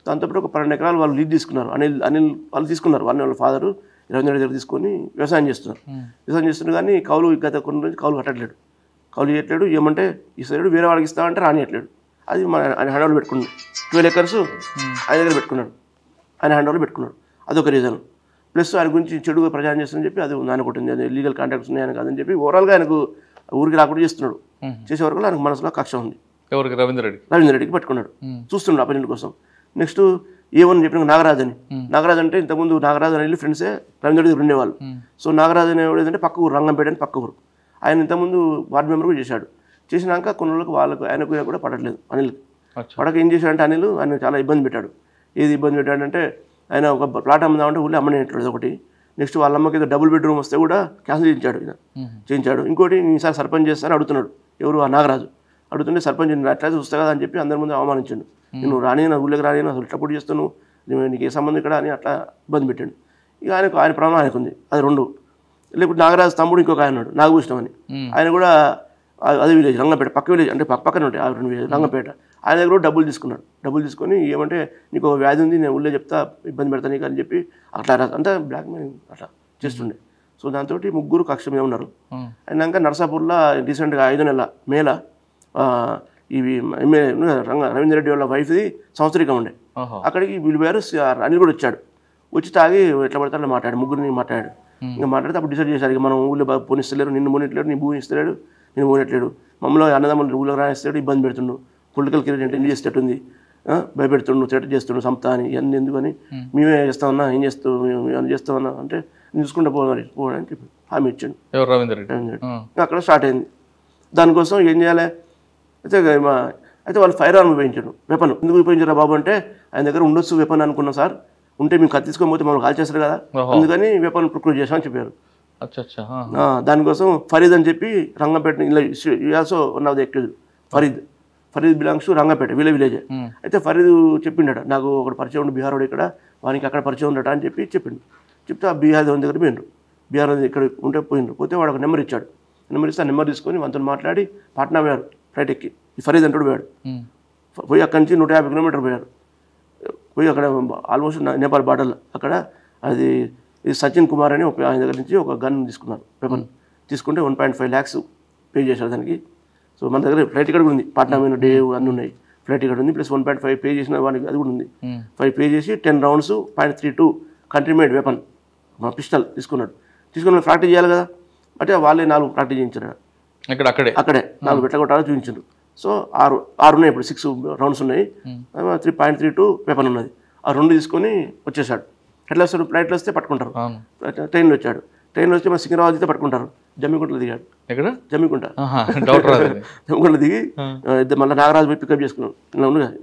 దాంతోపాటు ఒక 12 ఎకరాలు వాళ్ళు లీజ్ తీసుకున్నారు. అనిల్ వాళ్ళు తీసుకున్నారు, వాళ్ళ ఫాదరు రవీంద్ర రెడ్డి దగ్గర తీసుకొని వ్యవసాయం చేస్తున్నారు. కానీ గత కొన్ని రోజులు కౌలు కట్టట్లేడు, కౌలు చేయట్లేడు. ఏమంటే ఇస్తాడు, వేరే వాళ్ళకి ఇస్తామంటే రానియట్లేడు. అది ఆయన హ్యాండ్ ఓవర్ పెట్టుకున్నాడు. 12 acres ఆయన దగ్గర పెట్టుకున్నాడు, ఆయన హ్యాండ్ ఓవర్లో పెట్టుకున్నాడు. అదొక రీజన్. ప్లస్ ఆయన గురించి చెడుగా ప్రచారం చేస్తుందని చెప్పి అది నాన్న కొట్టింది, అది లీగల్ కాంటాక్ట్స్ ఉన్నాయని కాదని చెప్పి ఓవరాల్గా ఆయనకు ఊరికి రాకుండా చేస్తున్నాడు. చేసే వరకు ఆయనకు మనసులో కక్ష ఉంది. ఎవరికి? రవీంద్ర రెడ్డికి పట్టుకున్నాడు, చూస్తున్నాడు ఆ పని కోసం. నెక్స్ట్ ఏమని చెప్పిన నాగరాజు అంటే ఇంతకుముందు నాగరాజు అని వెళ్ళి ఫ్రెండ్సే రవీంద్ర రెడ్డి ఉండేవాళ్ళు. సో నాగరాజు అనేవాడు పక్క ఊరు, రంగంపేట అని పక్క ఊరు. ఆయన ఇంతకుముందు వార్డు మెంబర్ కూడా చేశాడు. చేసినాక కొన్ని రోజులకు ఆయనకు కూడా పడట్లేదు అనిల్కి. పడక ఏం చేశాడంటే ఆయన చాలా ఇబ్బంది పెట్టాడు. ఏది ఇబ్బంది పెట్టాడంటే, ఆయన ఒక ప్లాట్ అమ్ముదామంటే ఊళ్ళో అమ్మనేట్లేదు ఒకటి. నెక్స్ట్ వాళ్ళ అమ్మకి ఏదో డబుల్ బెడ్రూమ్ వస్తే కూడా క్యాన్సిల్ చేయించాడు. ఇంకోటి ఈసారి సర్పంచ్ చేస్తానని అడుగుతున్నాడు. ఎవరు? ఆ నాగరాజు అడుగుతుంటే సర్పంచ్ అట్లా చూస్తా కదా అని చెప్పి అందరి ముందు అవమానించాడు. నేను నా ఊళ్ళోకి రాని, అసలు సపోర్ట్ చేస్తాను, నీకు ఏ సంబంధం ఇక్కడ అని అట్లా ఇబ్బంది పెట్టాడు. ఇక ఆయన ప్రాణం ఆయనకు ఉంది. అది 2. లేకపోతే నాగరాజు తమ్ముడు ఇంకొక ఆయన ఉన్నాడు, నాగభూషణం అని. ఆయన కూడా అదే విలేజ్ రంగంపేట పక్క విలేజ్ అంటే పక్కనే ఉంటాయి ఆ 2 విలేజ్ రంగంపేట. ఆయన దగ్గర కూడా డబ్బులు తీసుకున్నాడు. డబ్బులు తీసుకొని ఏమంటే నీకు ఒక వ్యాధి ఉంది, నేను ఊళ్ళో చెప్తా, ఇబ్బంది పెడతాను నీకు అని చెప్పి అట్లా అంతా బ్లాక్ మెయిల్ అట్లా చేస్తుండే. సో దాంతో ముగ్గురు కక్ష మీద ఉన్నారు. అయినాక నర్సాపూర్లో రీసెంట్గా 5వ నెల మేల ఇవి రవీంద్ర రెడ్డి వాళ్ళ వైఫ్ది సంవత్సరికం ఉండే. అక్కడికి వీళ్ళు పోయారు. అనిల్ కూడా వచ్చాడు. వచ్చి తాగి ఎట్లా పడతాడో మాట్లాడు, ముగ్గురిని మాట్లాడాడు. ఇంకా మాట్లాడితే అప్పుడు డిసైడ్ చేశారు, ఇక మనం ఊళ్ళో పోనిస్తలేరు, నిన్ను పోనిట్లేడు, నీ భూమి ఇస్తలేడు, నేను పోనట్లేడు, మమ్మల్ని అన్నదమ్ములు ఊళ్ళో రాయిస్తాడు, ఇబ్బంది పెడుతుండు, పొలిటికల్ కెరీర్ అంటే ఏం చేసేటట్టుంది, భయపెడుతుండు, థ్రెట్ చేస్తుండు, సంస్థ అని, ఇవన్నీ ఎందుకని మేమే చేస్తామన్నా, ఏం చేస్తావు, మేము చేస్తామన్నా అంటే నేను చూసుకుంటూ పోవడానికి చెప్పి హామీ ఇచ్చాడు రవీంద్ర రెడ్డి. అక్కడ స్టార్ట్ అయింది. దానికోసం ఏం చేయాలి అయితే వాళ్ళు ఫైర్ ఆర్మ్ ఉపయోగించారు, వెపన్. ఎందుకు ఉపయోగించారా బాబు అంటే ఆయన దగ్గర ఉండొచ్చు వెపన్ అనుకున్నాం సార్, ఉంటే మేము కత్తి తీసుకొని పోతే మమ్మల్ని కాల్ చేస్తారు కదా, అందుకని వెపన్ ప్రొక్యూర్ చేసామని చెప్పారు. దానికోసం ఫరీద్ అని చెప్పి Rangampet, also one of the accused Farid belongs to Rangampet village. అయితే ఫరీద్ చెప్పిండట, నాకు ఒకటి పరిచయం ఉండి బీహార్ వాడు ఇక్కడ, వానికి అక్కడ పరిచయం ఉండట అని చెప్పిండు. చెప్తే ఆ బీహార్ దగ్గర పోయిండ్రు. బీహార్ ఇక్కడ ఉంటే పోతే వాడు ఒక నెంబర్ ఇచ్చాడు. నెంబర్ ఇస్తే ఆ నెంబర్ తీసుకొని వాళ్ళతో మాట్లాడి పాట్నా పోయారు. ఫ్లైట్ ఎక్కి ఈ ఫరీద్ అంటాడు పోయాడు. పోయి అక్కడి నుంచి 150 కిలోమీటర్లు పోయారు. పోయి అక్కడ ఆల్మోస్ట్ నేపాల్ బార్డర్లో అక్కడ ఇది సచిన్ కుమార్ అని ఆయన దగ్గర నుంచి ఒక గన్ తీసుకున్నారు, వెపన్ తీసుకుంటే 1.5 lakhs పే చేశారు దానికి. సో మన దగ్గర ఫ్లైట్ టికెట్ కూడా ఉంది, పాట్నా మీద డే అన్నీ ఉన్నాయి, ఫ్లైట్ టికెట్ ఉంది, ప్లస్ 1.5 పే చేసిన వానికి అది కూడా ఉంది. 5 పే చేసి 10 rounds .32 కంట్రీ మేడ్ వెపన్ మా పిస్టల్ తీసుకున్నాడు. తీసుకున్న ప్రాక్టీస్ చేయాలి కదా, అంటే వాళ్ళే 4 ప్రాక్టీస్ చేయించారు అక్కడే 4 పెట్ట కొట్టాలో చూపించారు. సో 6 ఉన్నాయి, ఇప్పుడు 6 rounds ఉన్నాయి, 3.32 వెపన్ ఉన్నది. ఆ 2 తీసుకొని వచ్చేసాడు. ఎట్లా వస్తాడు, ఫ్లైట్లో వస్తే పట్టుకుంటారు, ట్రైన్లో వచ్చాడు, ట్రైన్లో వచ్చి మన సికింద్రాబాద్ అయితే పట్టుకుంటారు. జమ్మికుంటలో దిగాడు, జమ్మికుంట దిగి మళ్ళీ నాగరాజు పోయి పికప్ చేసుకున్నాడు.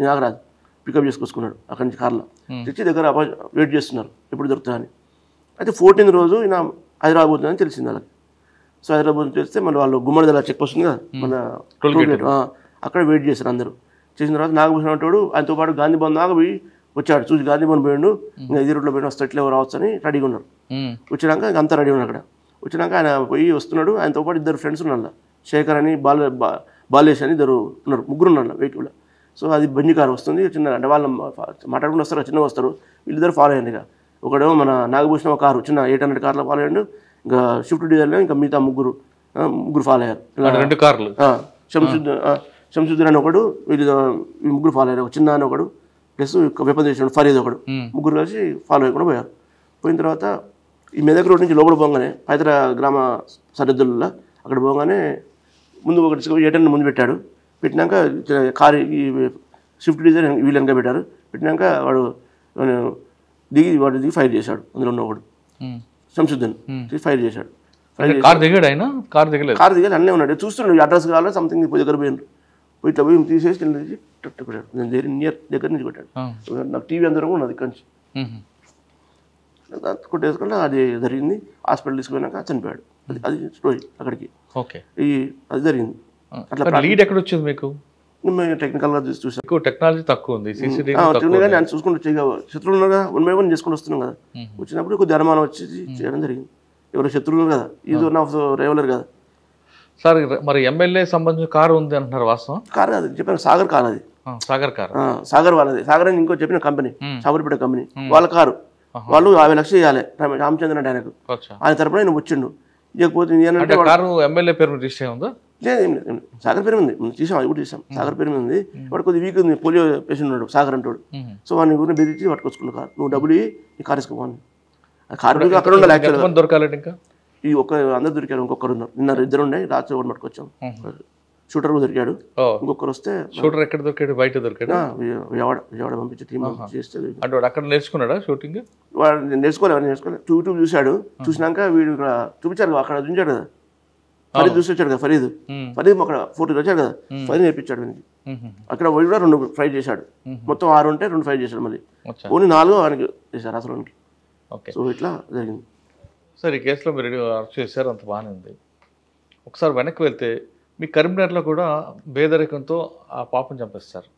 నాగరాజు పికప్ చేసుకొచ్చుకున్నాడు అక్కడి నుంచి కార్లో తెచ్చి దగ్గర వెయిట్ చేస్తున్నారు ఎప్పుడు దొరుకుతుందని. అయితే 14th రోజు ఈయన హైదరాబాద్ పోతుందని తెలిసింది వాళ్ళకి. సో హైదరాబాద్ తెలిస్తే మళ్ళీ వాళ్ళు గుమ్మడిదల చెక్ వస్తుంది కదా మన అక్కడ వెయిట్ చేశారు అందరూ. చేసిన తర్వాత నాగభూషణ్ అంటాడు ఆయనతో పాటు గాంధీ భవన్ దాకా పోయి వచ్చాడు. చూసి గాంధీ భవన్ పోయాడు, ఇంకా ఇదే రూట్లో పోయిన వస్తే ఎట్లా రావచ్చు అని రెడీగా ఉన్నారు. వచ్చినాక అంతా రెడీ ఉన్నారు అక్కడ. వచ్చినాక ఆయన పోయి వస్తున్నాడు, ఆయనతో పాటు 2 ఫ్రెండ్స్ ఉన్నారు, శేఖర్ అని బాలేష్ అని 2 ఉన్నారు, 3 ఉన్నారు వెహికల్. సో అది బండి కారు వస్తుంది చిన్న, అంటే వాళ్ళు మాట్లాడుకుని వస్తారు, చిన్నగా వస్తారు, వీళ్ళిద్దరు ఫాలో అయ్యండి. ఇక ఒకడేమో మన నాగభూషణ్ ఒక కారు చిన్న 800 కార్లో ఫాలో అయ్యాడు, ఇంకా స్విఫ్ట్ డిజైర్లో ఇంకా మిగతా ముగ్గురు ఫాలో అయ్యారు. 2 కార్లు శంసుద్దీన్ అని ఒకడు, వీళ్ళు 3 ఫాలో అయ్యారు, చిన్న అని ఒకడు, ప్లస్ వెపన్ చేసిన ఫరీద్ ఒకడు, 3 కలిసి ఫాలో అయ్యి కూడా పోయారు. పోయిన తర్వాత ఈ మెదక్ రోడ్ నుంచి లోపల పోగానే హైదరా గ్రామ సరిహద్దుల్లో అక్కడ పోగానే ముందు ఒకటి 8 ముందు పెట్టాడు. పెట్టినాక కారు ఈ స్విఫ్ట్ డిజైర్ వీళ్ళు వెనక పెట్టారు. పెట్టినాక వాడు దిగి ఫైర్ చేశాడు. అందులో ఉన్న ఒకడు శంసుద్దీన్ ఫైర్ చేశాడు. కారు దిగాడు, అన్నీ ఉన్నాడు, చూస్తున్నాడు అడ్రస్ కావాలో సంథింగ్ దగ్గర పోయినారు. పోయి ఇట్లా పోయి తీసేసి పెట్టాడు. నేను నియర్ దగ్గర నుంచి పెట్టాడు. నాకు టీవీ అందరం ఉన్నది ఇక్కడి నుంచి కొట్టేసుకుంటే అది జరిగింది. హాస్పిటల్ తీసుకుపోయినాక చనిపోయాడు. అది స్టోరీ అక్కడికి. అది జరిగింది. అట్లా లీడ్ ఎక్కడ వచ్చింది మీకు? టెక్నికల్ గా చూసాం, టెక్నాలజీ తక్కువ ఉంది, కానీ ఆయన చూసుకుంటూ శత్రువులు ఉన్నారు కదా, 1 by 1 చేసుకుంటూ వస్తున్నాం కదా. వచ్చినప్పుడు కొద్ది అనుమానం వచ్చి చేయడం జరిగింది. ఎవరు శత్రువులు కదా, ఈజ్ వన్ ఆఫ్ రైవలర్ కదా. సార్ మరి ఎమ్మెల్యే సంబంధించిన కారు ఉంది అంటున్నారు, వాస్తవం? కారు కాదు, చెప్పాను సాగర్ కారు, అది సాగర్ వాళ్ళది. సాగర్ అని ఇంకో చెప్పిన కంపెనీ, సాగర్పేట కంపెనీ వాళ్ళ కారు. వాళ్ళు 50 లక్షలు ఇవ్వాలి రామచంద్రన్ అంటే ఆయనకు. ఆయన తరపున నేను వచ్చిండు. ఇవ్వకపోతే ఎమ్మెల్యే పేరు రిజిస్టర్ ఉందా? లేదు, సాగర్ పేరు ఉంది, చూసాం, అది కూడా చూసాం. సాగర్ పేరు మీద ఉంది. వాడు కొద్ది వీక్ ఉంది, పోలియో పేషెంట్ ఉన్నాడు సాగర్ అంటాడు. సో వాడిని ఊరిని బెదిరించి పట్టుకొచ్చుకున్న కారు, నువ్వు డబ్బులు ఈ కారు వేసుకోవాలి. కారు అక్కడ ఉండాలి యాక్చువల్గా, దొరకాలంటే ఇంకా ఈ అందరు దొరికారు. ఇంకొకరు ఉన్నారు, నిన్న 2 ఉండే, రాత్రి ఒకటి పట్టుకొచ్చాం. షూటర్ దొరికాడు, ఇంకొకరు వస్తే. షూటర్ ఎక్కడ దొరికాడు? బయట దొరికాడు, విజయవాడ పంపించి టీం చేస్తే. అంటే అక్కడ నేర్చుకున్నాడా షూటింగ్? వాడు నేర్చుకోలేదు, యూట్యూబ్ చూశాడు. చూసినాక వీడు ఇక్కడ చూపించాడు, అక్కడ చూపించాడు కదా, ఫరీద్ చూసి వచ్చాడు కదా, ఫరీద్ అక్కడ 40 వచ్చాడు కదా, ఫరీద్ నేర్పించాడు వీనికి. అక్కడ పోయి కూడా 2 ఫ్రై చేశాడు. మొత్తం 6 ఉంటే 2 ఫ్రై చేశాడు. మళ్ళీ ఓన్లీ 4 వానికి చేశారు అసలు. సో ఇట్లా జరిగింది. సార్ ఈ కేసులో మీరు అరెస్ట్ చేశారు, అంత బాగానే ఉంది. ఒకసారి వెనక్కి వెళ్తే మీ కరీంనగర్లో కూడా పేదరికంతో ఆ పాపం చంపేస్తారు.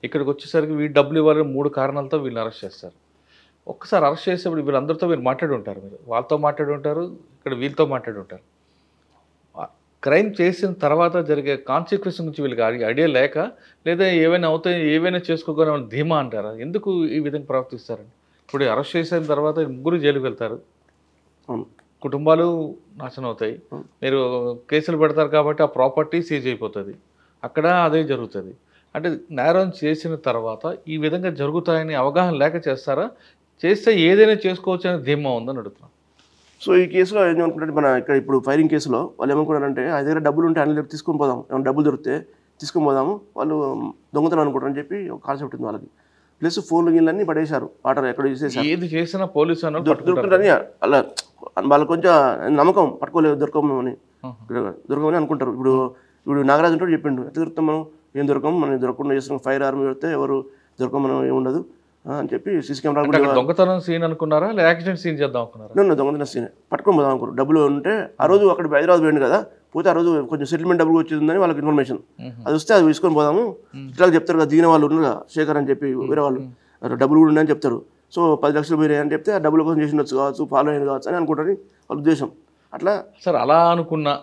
ఇక్కడికి వచ్చేసరికి వీళ్ళు డబ్బులు ఇవ్వాలని 3 కారణాలతో వీళ్ళని అరెస్ట్ చేస్తారు. ఒక్కసారి అరెస్ట్ చేసేప్పుడు వీళ్ళందరితో మీరు మాట్లాడి ఉంటారు, మీరు వాళ్ళతో మాట్లాడి ఉంటారు, ఇక్కడ వీళ్ళతో మాట్లాడి ఉంటారు. క్రైమ్ చేసిన తర్వాత జరిగే కాన్సిక్వెన్స్ గురించి వీళ్ళకి ఐడియా లేక, లేదా ఏవైనా అవుతాయి, ఏవైనా చేసుకోగలం ధీమా అంటారా? ఎందుకు ఈ విధంగా ప్రవర్తిస్తారండి? ఇప్పుడు అరెస్ట్ చేసిన తర్వాత ముగ్గురు జైలుకి వెళ్తారు, అవును. కుటుంబాలు నాశనం అవుతాయి, మీరు కేసులు పెడతారు కాబట్టి ఆ ప్రాపర్టీ సీజ్ అయిపోతుంది, అక్కడ అదే జరుగుతుంది. అంటే నేరం చేసిన తర్వాత ఈ విధంగా జరుగుతాయని అవగాహన లేక చేస్తారా, చేస్తే ఏదైనా చేసుకోవచ్చు అనే ధీమా ఉందని అడుగుతున్నాను. సో ఈ కేసులో ఏమనుకుంటే మన ఇక్కడ ఇప్పుడు ఫైరింగ్ కేసులో వాళ్ళు ఏమనుకున్నారంటే ఆయన దగ్గర డబ్బులు ఉంటే ఆయన దగ్గర తీసుకొని పోదాం, ఏమైనా డబ్బులు దొరికితే తీసుకొని పోదాము, వాళ్ళు దొంగతనం అనుకుంటారని చెప్పి ఒక కాన్సెప్ట్ ఉంది వాళ్ళకి. ప్లస్ ఫోన్లు గిన్నెలన్నీ పడేశారు, వాటర్ ఎక్కడ చేసేసారు, ఏది చేసినా పోలీసు అన్న దొరుకుతుందని అలా వాళ్ళకి కొంచెం నమ్మకం, పట్టుకోలేదు దొరకమని అనుకుంటారు. ఇప్పుడు ఇప్పుడు నాగరాజు అంటే చెప్పిండు, ఎట్లా దొరుకుతాం మనం, ఏం దొరకం, మనం దొరకకుండా చేస్తున్నాం, ఫైర్ ఆర్మీ పెడితే ఎవరు దొరకం, మనం ఏముండదు అని చెప్పి సీసీ కెమెరా దొంగతనం సీన్ అనుకున్నారా, యాక్సిడెంట్ సీన్ చేద్దాం అనుకున్నారా? దొంగతనం సీన్ పట్టుకొని పోదాం అనుకోరు. డబ్బులు ఉంటే ఆ రోజు అక్కడ హైదరాబాద్ పోయింది కదా, పోతే ఆ రోజు కొంచెం సెటిల్మెంట్ డబ్బులు వచ్చిందని వాళ్ళకి ఇన్ఫర్మేషన్, అది వస్తే అది తీసుకొని పోదాము. ఇట్లా చెప్తారు కదా, దీని వాళ్ళు ఉన్నారు శేఖర్ అని చెప్పి వేరే వాళ్ళు, డబ్బులు కూడా ఉన్నాయని చెప్తారు. సో 10 లక్షలు పోయినాయి అని చెప్తే ఆ డబ్బుల కోసం చేసి ఉండొచ్చు కావచ్చు, ఫాలో అయింది కావచ్చు అని అనుకుంటారని వాళ్ళ ఉద్దేశం. అట్లా సార్ అలా అనుకున్నా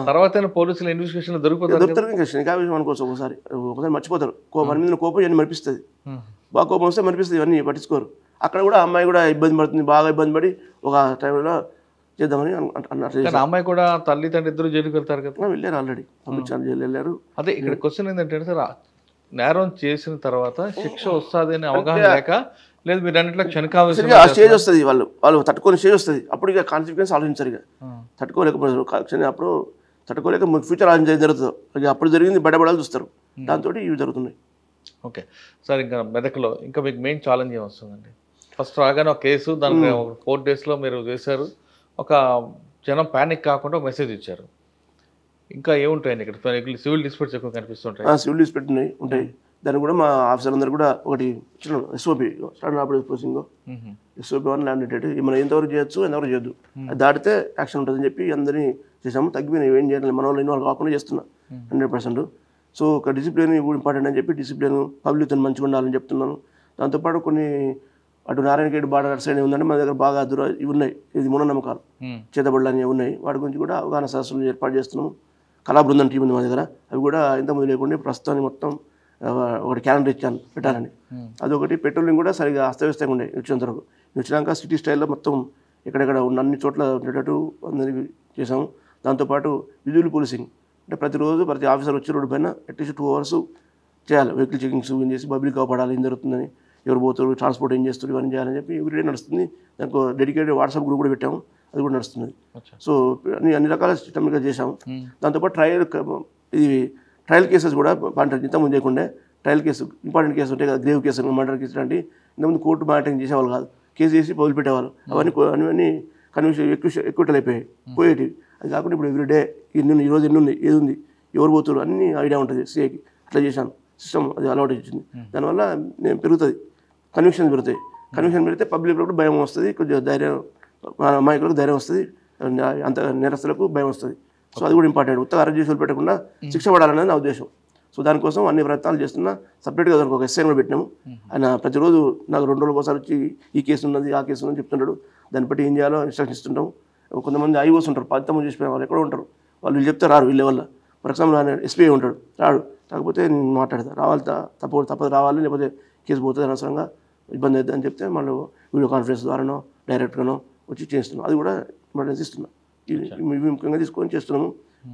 తర్వాత పోలీసులు ఇన్వెస్టిగేషన్ దొరుకుతారు ఇంకా విషయం అనుకోవచ్చు. ఒకసారి మర్చిపోతారు, మన మీద కోపం ఇవన్నీ మరిపిస్తుంది, బాగా కోపం వస్తే మరిపిస్తుంది, ఇవన్నీ పట్టించుకోరు. అక్కడ కూడా అమ్మాయి కూడా ఇబ్బంది పడుతుంది, బాగా ఇబ్బంది పడి ఒక టైంలో చేద్దామని అన్నట్టు. అమ్మాయి కూడా తల్లి తండ్రి ఇద్దరు జైలుకి వెళ్తారు కదా, వెళ్ళారు, ఆల్రెడీ పంపించారు, జైలు వెళ్ళారు. అదే ఇక్కడ క్వశ్చన్ ఏంటంటే సార్, నేరం చేసిన తర్వాత శిక్ష వస్తుంది అని అవగాహన లేక, లేదు మీరు అన్నింటిలో క్షణికావేశం ఆ స్టేజ్ వస్తుంది, వాళ్ళు తట్టుకొని స్టేజ్ వస్తుంది, అప్పుడు ఇక కాన్సిక్వెన్స్ ఆలోచించారు, ఇక తట్టుకోలేకపోతారు, అప్పుడు తట్టుకోలేక ఫ్యూచర్ ఆలోచించేది జరుగుతుంది, ఇక అప్పుడు జరిగింది బయటపడాలి చూస్తారు, దాంతో ఇవి జరుగుతున్నాయి. ఓకే సార్, ఇంకా మెదక్లో ఇంకా మీకు మెయిన్ ఛాలెంజ్ ఏం వస్తుందండి? ఫస్ట్ రాగానే ఒక కేసు, దానికి 4 daysలో మీరు చేశారు, ఒక జనం ప్యానిక్ కాకుండా ఒక మెసేజ్ ఇచ్చారు. ఇంకా ఏముంటాయండి ఇక్కడ? సివిల్ డిస్ప్యూట్స్ ఎక్కువ కనిపిస్తుంటాయి. సివిల్ డిస్ప్యూట్ ఉంటాయి, దాన్ని కూడా మా ఆఫీసర్లందరూ కూడా ఒకటి ఇచ్చిన ఎస్ఓపి, స్టాండర్డ్ ఆపరేటింగ్ ప్రొసీజింగ్, ఎస్ఓపి 1 ల్యాండేటెడ్, మనం ఎంతవరకు చేయొచ్చు ఎంతవరకు చేయొద్దు, అది దాటితే యాక్షన్ ఉంటుందని చెప్పి అందరినీ చేసాము. తగ్గిపోయినాయి, ఏం చేయాలి, మన వాళ్ళు ఇన్వాల్వ్ కాకుండా చేస్తున్నా 100%. సో ఒక డిసిప్లిన్ ఇంపార్టెంట్ అని చెప్పి డిసిప్లిన్ పబ్లిక్తో మంచిగా ఉండాలని చెప్తున్నాను. దాంతోపాటు కొన్ని అటు నారాయణఖేడ్ బార్డర్ సైడ్ ఉందంటే మన దగ్గర బాగా ఇవి ఉన్నాయి, ఇది మూఢనమ్మకాలు, చేతబడులు అనేవి ఉన్నాయి, వాటి గురించి కూడా అవగాహన సదస్సులు ఏర్పాటు చేస్తున్నాము. కళా బృందం టీం ఉంది మా దగ్గర, అవి కూడా ఇంతకుముందు లేకుండా ప్రస్తుతానికి మొత్తం ఒకటి క్యాలెండర్ ఇచ్చాను పెట్టాలని. అదొకటి. పెట్రోలింగ్ కూడా సరిగా అస్తవ్యస్తంగా ఉండే వచ్చినంత వరకు, వచ్చినాక సిటీ స్టైల్లో మొత్తం ఎక్కడెక్కడ ఉన్న అన్ని చోట్ల ఉండేటట్టు అందరికీ చేసాము. దాంతోపాటు విజువల్ పోలీసింగ్, అంటే ప్రతిరోజు ప్రతి ఆఫీసర్ వచ్చి రోడ్డు పైన అట్లీస్ట్ 2 hours చేయాలి, వెహికల్ చెకింగ్స్ ఏం చేసి పబ్లిక్ కాపాడాలి, ఏం జరుగుతుందని, ఎవరు పోతారు, ట్రాన్స్పోర్ట్ ఏం చేస్తారు, ఇవన్నీ చేయాలని చెప్పి ఎవ్రీడే నడుస్తుంది. దానికి డెడికేటెడ్ వాట్సాప్ గ్రూప్ కూడా పెట్టాము, అది కూడా నడుస్తుంది. సో అన్ని రకాల సిస్టమ్గా చేసాము. దాంతోపాటు ట్రయల్ కేసెస్ కూడా ఇంతకుముందు చేయకుండా ట్రయల్ కేసు, ఇంపార్టెంట్ కేసు ఉంటాయి కదా, గ్రేవ్ కేసు, మర్డర్ కేసు లాంటి ఇంతకుముందు కోర్టు మానిటరింగ్ చేసేవాళ్ళు కాదు, కేసు చేసి వదిలిపెట్టేవాళ్ళు, అవన్నీ కన్విషన్ ఎక్కువ అయిపోయాయి పోయేటివి. అది కాకుండా ఇప్పుడు ఎవ్రీడే ఈరోజు ఎన్ని ఉంది, ఏది ఉంది, ఎవరు పోతారు అన్ని ఐడియా ఉంటుంది సిఐకి. అట్లా చేశాను, సిస్టమ్ అది అలవాటు ఇచ్చింది. దానివల్ల నేను పెరుగుతుంది, కన్విక్షన్ పెరుగుతాయి. కన్విక్షన్ పెరిగితే పబ్లిక్లో కూడా భయం వస్తుంది, కొంచెం ధైర్యం, అమాయకులకు ధైర్యం వస్తుంది, అంత నేరస్తులకు భయం వస్తుంది. సో అది కూడా ఇంపార్టెంట్. ఉత్తగా అరెస్ట్ చేసి పెట్టకుండా శిక్ష పడాలనేది నా ఉద్దేశం. సో దానికోసం అన్ని ప్రయత్నాలు చేస్తున్నా. సపరేట్గా దానికి ఒక ఎస్ఐ కూడా పెట్టినాము. ఆయన ప్రతిరోజు నాకు 2 రోజులకు ఒకసారి వచ్చి ఈ కేసు ఉన్నది, ఆ కేసు ఉన్నది చెప్తుంటాడు. దాన్ని బట్టి ఏం చేయాలో ఇన్స్ట్రక్షన్ ఇస్తుంటాం. కొంతమంది ఐఓస్ ఉంటారు, 10 చేసిపోయిన వాళ్ళు ఎక్కడో ఉంటారు, వాళ్ళు చెప్తే రారు వీళ్ళ వల్ల. ఫర్ ఎగ్జాంపుల్ ఆయన ఎస్పీఐ ఉంటాడు, రాడు, కాకపోతే నేను మాట్లాడతా, రావాలి, తప్పదు రావాలి, లేకపోతే కేసు పోతుంది, అనవసరంగా ఇబ్బంది అవుతుంది అని చెప్తే మళ్ళీ వీడియో కాన్ఫరెన్స్ ద్వారానో డైరెక్ట్గానో వచ్చి చేస్తున్నాం. అది కూడా ఇంపార్టెన్స్ ఇస్తున్నాం. ఇవి ముఖ్యంగా తీసుకొని చేస్తున్నాము.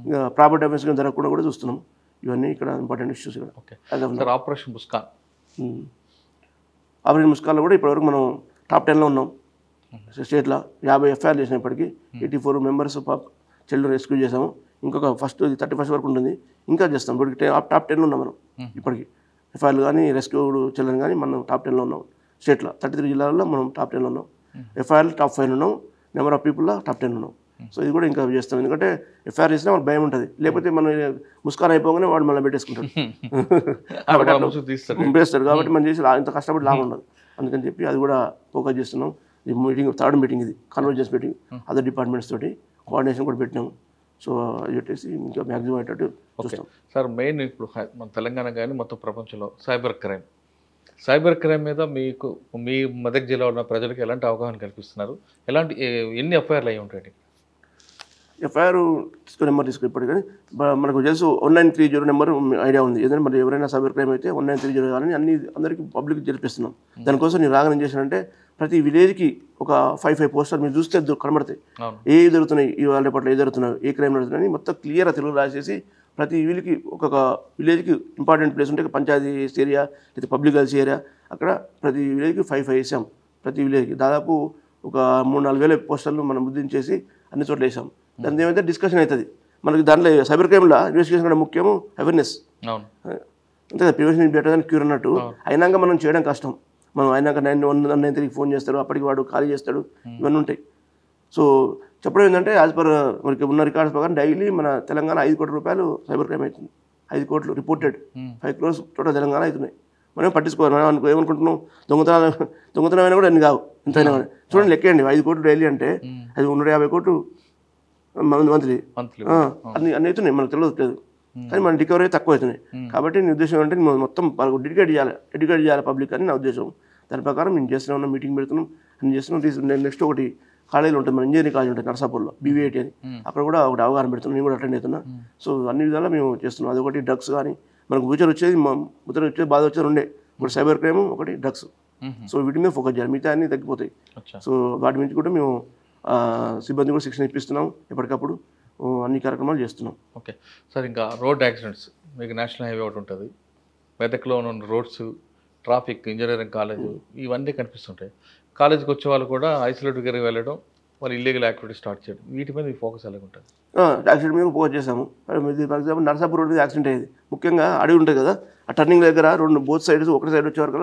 ఇంకా ప్రాపర్టీ అఫెన్స్ జరగకుండా కూడా చూస్తున్నాము. ఇవన్నీ ఇక్కడ ఇంపార్టెంట్ ఇష్యూస్. ఇక్కడ ఆపరేషన్ ముస్కాన్, ఆపరేషన్ ముస్కాన్లో కూడా ఇప్పటివరకు మనం టాప్ 10లో ఉన్నాం స్టేట్లో. 50 FIR చేసినప్పటికీ 84 members చిల్డ్రన్ రెస్క్యూ చేసాము. ఇంకొక 31st వరకు ఉంటుంది, ఇంకా చేస్తాం. ఇప్పటికి టాప్ 10లో ఉన్నాం మనం. ఇప్పటికి FIR కానీ రెస్క్యూడ్ చిల్డ్రన్ కానీ మనం టాప్ 10లో ఉన్నాం స్టేట్లో. 33 జిల్లాలలో మనం టాప్ 10లో ఉన్నాం. FIR టాప్ 5 ఉన్నాం, నెంబర్ ఆఫ్ పీపుల్లో టాప్ 10 ఉన్నాం. సో ఇది కూడా ఇంకా చేస్తాం. ఎందుకంటే FIR చేసినా మనకు భయం ఉంటుంది, లేకపోతే మనం ముస్కాన్ అయిపోగానే వాడు మళ్ళీ పెట్టేసుకుంటాడు, పెట్టేస్తాడు. కాబట్టి మనం చేసి ఇంత కష్టపడి లాభం ఉండదు. అందుకని చెప్పి అది కూడా ఫోకస్ చేస్తున్నాం. ఈ మీటింగ్ 3rd మీటింగ్, ఇది కన్వర్జెన్స్ మీటింగ్, అదర్ డిపార్ట్మెంట్స్ తోటి కోఆర్డినేషన్ కూడా పెట్టినాము. సో అది పెట్టేసి ఇంకా మ్యాక్సిమం అయ్యేటట్టు చూస్తాం. సార్ మెయిన్ ఇప్పుడు మన తెలంగాణ కానీ మొత్తం ప్రపంచంలో సైబర్ క్రైమ్ మీద మీకు మీ మెదక్ జిల్లా ఉన్న ప్రజలకు ఎలాంటి అవగాహన కల్పిస్తున్నారు? ఎన్ని FIRలు అయి ఉంటాయండి? ఎఫ్ఐఆర్ నెంబర్ తీసుకో ఇప్పటికి. కానీ మనకు తెలుసు 1930 నెంబర్ ఐడియా ఉంది. ఏదైనా మరి ఎవరైనా సైబర్ క్రైమ్ అయితే 1930 కానీ అందరికీ పబ్లిక్ జరిపిస్తున్నాం. దానికోసం నేను రాగానే ఏం చేశానంటే ప్రతి విలేజ్కి ఒక 5 పోస్టర్ మీరు చూస్తే కనబడతాయి, ఏ జరుగుతున్నాయి ఇవాళ రేపట్లో, ఏ జరుగుతున్నాయి, ఏ క్రైమ్ జరుగుతున్నాయి మొత్తం క్లియర్గా తెలుగు రాసేసి ప్రతి వీళ్ళకి ఒక్కొక్క విలేజ్కి ఇంపార్టెంట్ ప్లేస్ ఉంటే పంచాయతీ ఏరియా లేదా పబ్లిక్ హెల్త్ ఏరియా అక్కడ ప్రతి విలేజ్కి 5 వేసాం. ప్రతి విలేజ్కి దాదాపు ఒక 3-4 వేల పోస్టర్లు మనం ముద్రించేసి అన్ని చోట్ల వేసాం. దాని ఏమైతే డిస్కషన్ అవుతుంది మనకి. దాంట్లో సైబర్ క్రైమ్లో ఇన్వెస్టిగేషన్ కూడా ముఖ్యము అవేర్నెస్, అంతే కదా, ప్రివెన్షన్ బెటర్ దాన్ క్యూర్ అన్నట్టు. అయినాక మనం చేయడం కష్టం. మనం అయినాక 993 ఫోన్ చేస్తాడు, అప్పటికి వాడు ఖాళీ చేస్తాడు, ఇవన్నీ ఉంటాయి. సో చెప్పడం ఏంటంటే యాజ్ పర్ మనకి ఉన్న రికార్డ్స్ ప్రకారం డైలీ మన తెలంగాణ 5 కోట్ల రూపాయలు సైబర్ క్రైమ్ అవుతుంది. 5 కోట్లు రిపోర్టెడ్, 5 crores టోటల్ తెలంగాణ అవుతున్నాయి. మనం పట్టించుకోవాలి. మనం ఏమనుకుంటున్నాం, దొంగతనమైనా కూడా అన్ని కావు, ఎంతైనా కానీ చూడండి లెక్కేయండి. 5 కోట్లు డైలీ అంటే అది 150 కోట్లు మంత్లీ, అన్ని అవుతున్నాయి. మనకు తెలియదు, కానీ మన రికవరీ తక్కువ అవుతున్నాయి. కాబట్టి నీ ఉద్దేశం అంటే మొత్తం ఎడ్యుకేట్ చేయాలి పబ్లిక్ అని నా ఉద్దేశం. దాని ప్రకారం నేను చేస్తున్నాం, మీటింగ్ పెడుతున్నాం, అన్ని చేస్తున్నాం. నెక్స్ట్ ఒకటి కాలేజీలో ఉంటుంది, మన ఇంజనీరింగ్ కాలేజ్ ఉంటుంది నర్సాపూర్లో, BVIT అని, అక్కడ కూడా ఒకటి అవగాహన పెడుతున్నాం. నేను కూడా అటెండ్ అవుతున్నా. సో అన్ని విధాలా మేము చేస్తున్నాం. అదొకటి డ్రగ్స్ కానీ మనకు ఫ్యూచర్ వచ్చేది బాధ వచ్చేది రెండే, ఒకటి సైబర్ క్రైమ్, ఒకటి డ్రగ్స్. సో వీటి మీద ఫోకస్ చేయాలి, మిగతా అన్నీ తగ్గిపోతాయి. సో వాటి నుంచి కూడా మేము సిబ్బంది కూడా శిక్షణ ఇప్పిస్తున్నాం, ఎప్పటికప్పుడు అన్ని కార్యక్రమాలు చేస్తున్నాం. ఓకే సార్, ఇంకా రోడ్ యాక్సిడెంట్స్ మీకు నేషనల్ హైవే ఒకటి ఉంటుంది, మెదక్లో ఉన్న రోడ్స్, ట్రాఫిక్, ఇంజనీరింగ్ కాలేజ్ ఇవన్నీ కనిపిస్తుంటాయి. కాలేజీకి వచ్చే వాళ్ళు కూడా ఐసోలేట్గా వెళ్ళడం, వాళ్ళు ఇల్లీగల్ యాక్టివిటీ స్టార్ట్ చేయడం, వీటి మీద మీ ఫోకస్ ఎలా ఉంటుంది? యాక్సిడెంట్ మీద ఫోకస్ చేసాము. ఫర్ ఎగ్జాంపుల్ నర్సాపూర్ రోడ్ మీద యాక్సిడెంట్ అయ్యేది, ముఖ్యంగా అడవి ఉంటుంది కదా, ఆ టర్నింగ్ దగ్గర బోత్ సైడ్స్ ఒకటి సైడ్ వచ్చే వరకు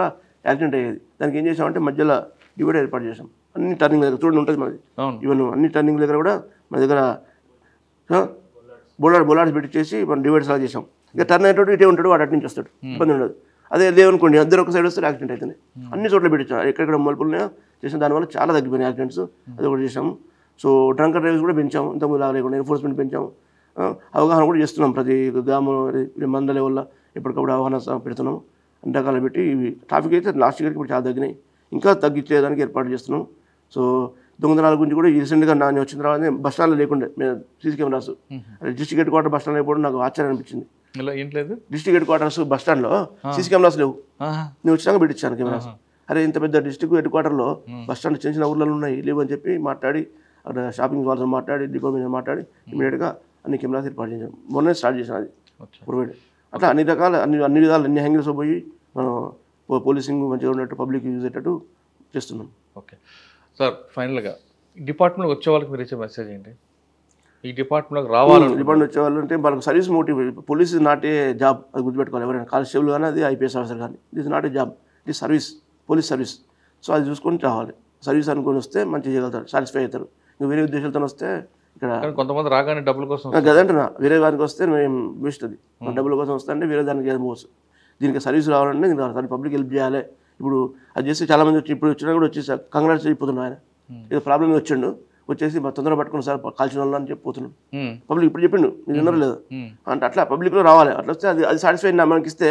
యాక్సిడెంట్ అయ్యేది. దానికి ఏం చేసామంటే మధ్యలో డివైడ్ ఏర్పాటు చేసాం. అన్ని టర్నింగ్ దగ్గర చూడండి ఉంటుంది మనది, ఈవెన్ అన్ని టర్నింగ్ దగ్గర కూడా మన దగ్గర బోలాడ్స్ పెట్టించేసి మనం డివైడ్స్ అలా చేసాం. ఇక టర్న్ అయ్యేటోడు ఇటే ఉంటాడు, వాడు అటు నుంచి వస్తాడు, ఇబ్బంది ఉండదు. అదే లేదనుకోండి అందరూ ఒక సైడ్ వస్తే యాక్సిడెంట్ అవుతుంది. అన్ని చోట్ల పెట్టించాం, ఎక్కడెక్కడ మలుపులున్నాయో చేసాం. దానివల్ల చాలా తగ్గిపోయినాయి యాక్సిడెంట్స్, అది ఒకటి చేసాము. సో డ్రంకర్ డ్రైవర్స్ కూడా పెంచాము, ఇంతకుముందు లాగా లేకుండా ఎన్ఫోర్స్మెంట్ పెంచాము. అవగాహన కూడా చేస్తున్నాం, ప్రతి గ్రామం మండల లెవెల్లో ఎప్పటికప్పుడు అవగాహన పెడుతున్నాం. అన్ని రకాలు పెట్టి ఇవి ట్రాఫిక్ అయితే లాస్ట్ ఇయర్కి ఇప్పుడు చాలా తగ్గినాయి, ఇంకా తగ్గించేదానికి ఏర్పాటు చేస్తున్నాం. సో దొంగతనాల గురించి కూడా రీసెంట్గా నేను వచ్చిన తర్వాత బస్ స్టాండ్లో లేకుండే మేము CC cameras, district head quarter bus stand అయిపోవడం నాకు ఆశ్చర్యం అనిపించింది. డిస్ట్రిక్ట్ హెడ్ క్వార్టర్స్ బస్ స్టాండ్లో సీసీ కెమెరాస్ లేవు, నేను వచ్చినాక పెట్టించాను కెమెరాస్. అరే ఇంత పెద్ద డిస్ట్రిక్ట్ హెడ్ క్వార్టర్లో బస్ స్టాండ్ చిన్న చిన్న ఊర్లలో ఉన్నాయి, లేవు అని చెప్పి మాట్లాడి అక్కడ షాపింగ్ వాళ్ళతో మాట్లాడి డిపో మీద మాట్లాడి ఇమీడియట్గా అన్ని కెమెరాస్ ఏర్పాటు చేసాం. మొన్నే స్టార్ట్ చేసాం అది ప్రొవైడ్. అట్లా అన్ని రకాల అన్ని విధాలు అన్ని హ్యాంగిల్స్ పోయి మనం పోలీసింగ్ మంచిగా ఉన్నట్టు పబ్లిక్ యూజ్ అయ్యేటట్టు చేస్తున్నాం. ఓకే సార్, ఫైనల్గా డిపార్ట్మెంట్కి వచ్చే వాళ్ళకి మీరు ఇచ్చే మెసేజ్ ఏంటి? ఈ డిపార్ట్మెంట్లోకి రావాలి, డిపార్ట్మెంట్ వచ్చేవాళ్ళు అంటే వాళ్ళకి service motive. Police is not a job, అది గుర్తుపెట్టుకోవాలి. ఎవరైనా కానిస్టేబుల్ కానీ అది IPS ఆఫీసర్ కానీ, it is not a job, it is service, police service. So అది చూసుకొని రావాలి. సర్వీస్ అనుకొని వస్తే మంచిగా చేయగలుగుతారు, సాటిస్ఫై అవుతారు. ఇంకా వేరే ఉద్దేశాలతో వస్తే ఇక్కడ కొంతమంది రాగానే డబ్బుల కోసం కదంటున్నా, వేరే దానికి వస్తే మేము వేస్ట్. అది డబ్బుల కోసం వస్తే అంటే వేరే దానికి పోవచ్చు. దీనికి సర్వీస్ రావాలంటే దీనికి పబ్లిక్ హెల్ప్ చేయాలి. ఇప్పుడు అది చేస్తే చాలామంది వచ్చి ఇప్పుడు వచ్చినా కూడా వచ్చేసి కంగ్రాట్స్ అయిపోతున్నాం. ఆయన ఏదో ప్రాబ్లమ్ వచ్చిండు, వచ్చేసి తొందరగా పట్టుకుని సార్ కాల్చిన వాళ్ళు అని చెప్పిపోతున్నాం. పబ్లిక్ ఇప్పుడు చెప్పిండు, మీరు విన్నారు లేదు అంటే అట్లా పబ్లిక్లో రావాలి. అట్లా వస్తే అది సాటిస్ఫై మనకి ఇస్తే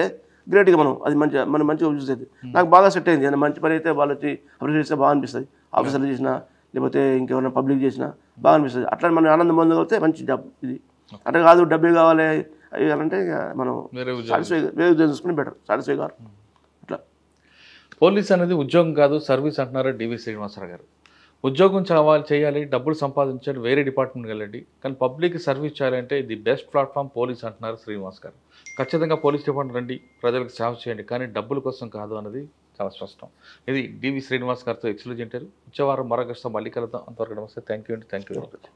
గ్రేట్గా మనం అది మనం మంచిగా చూసేది. నాకు బాగా సెట్ అయింది. ఏదైనా మంచి పని అయితే వాళ్ళు వచ్చి అప్రిషియేట్ చేస్తే బాగా అనిపిస్తుంది. ఆఫీసర్లు చేసినా లేకపోతే ఇంకేమైనా పబ్లిక్ చేసినా బాగా అనిపిస్తుంది. అట్లా మనం ఆనందం పొందగలిగితే మంచి జాబ్ ఇది. అట్లా కాదు డబ్బే కావాలి అంటే మనం సాటిస్ఫై వేరే ఉద్యోగం చూసుకుని బెటర్, సాటిస్ఫై కాదు. అట్లా పోలీస్ అనేది ఉద్యోగం కాదు, సర్వీస్ అంటున్నారు DV శ్రీనివాసరావు గారు. ఉద్యోగం చేయాలి, డబ్బులు సంపాదించాలి, వేరే డిపార్ట్మెంట్కి వెళ్ళండి, కానీ పబ్లిక్ సర్వీస్ చేయాలంటే ది బెస్ట్ ప్లాట్ఫామ్ పోలీస్ అంటున్నారు శ్రీనివాస్ గారు. ఖచ్చితంగా పోలీస్ డిపార్ట్మెంట్ రండి, ప్రజలకు సేవ చేయండి, కానీ డబ్బుల కోసం కాదు అన్నది చాలా స్పష్టం. ఇది DV శ్రీనివాస్ గారితో ఎక్స్క్లూజివ్ ఇంటర్వ్యూ. వచ్చే వారం మరొక మళ్ళీ కలుద్దాం. అంతవరకు నమస్తే. Thank you very much.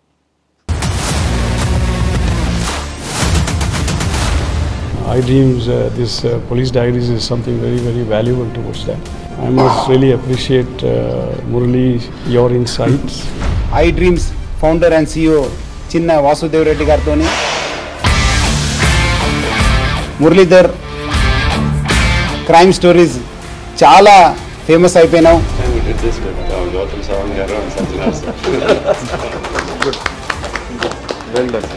iDreams, this police diaries is something very, very valuable towards that. I must really appreciate Murali, your insights. iDreams founder and CEO Chinna Vasudev Reddy gartoni Muralidhar crime stories చాలా famous అయిపోయినావు. Well done.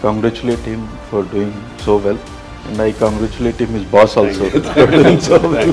Congratulate him for doing so well. And I congratulate him, his boss also, for doing so well.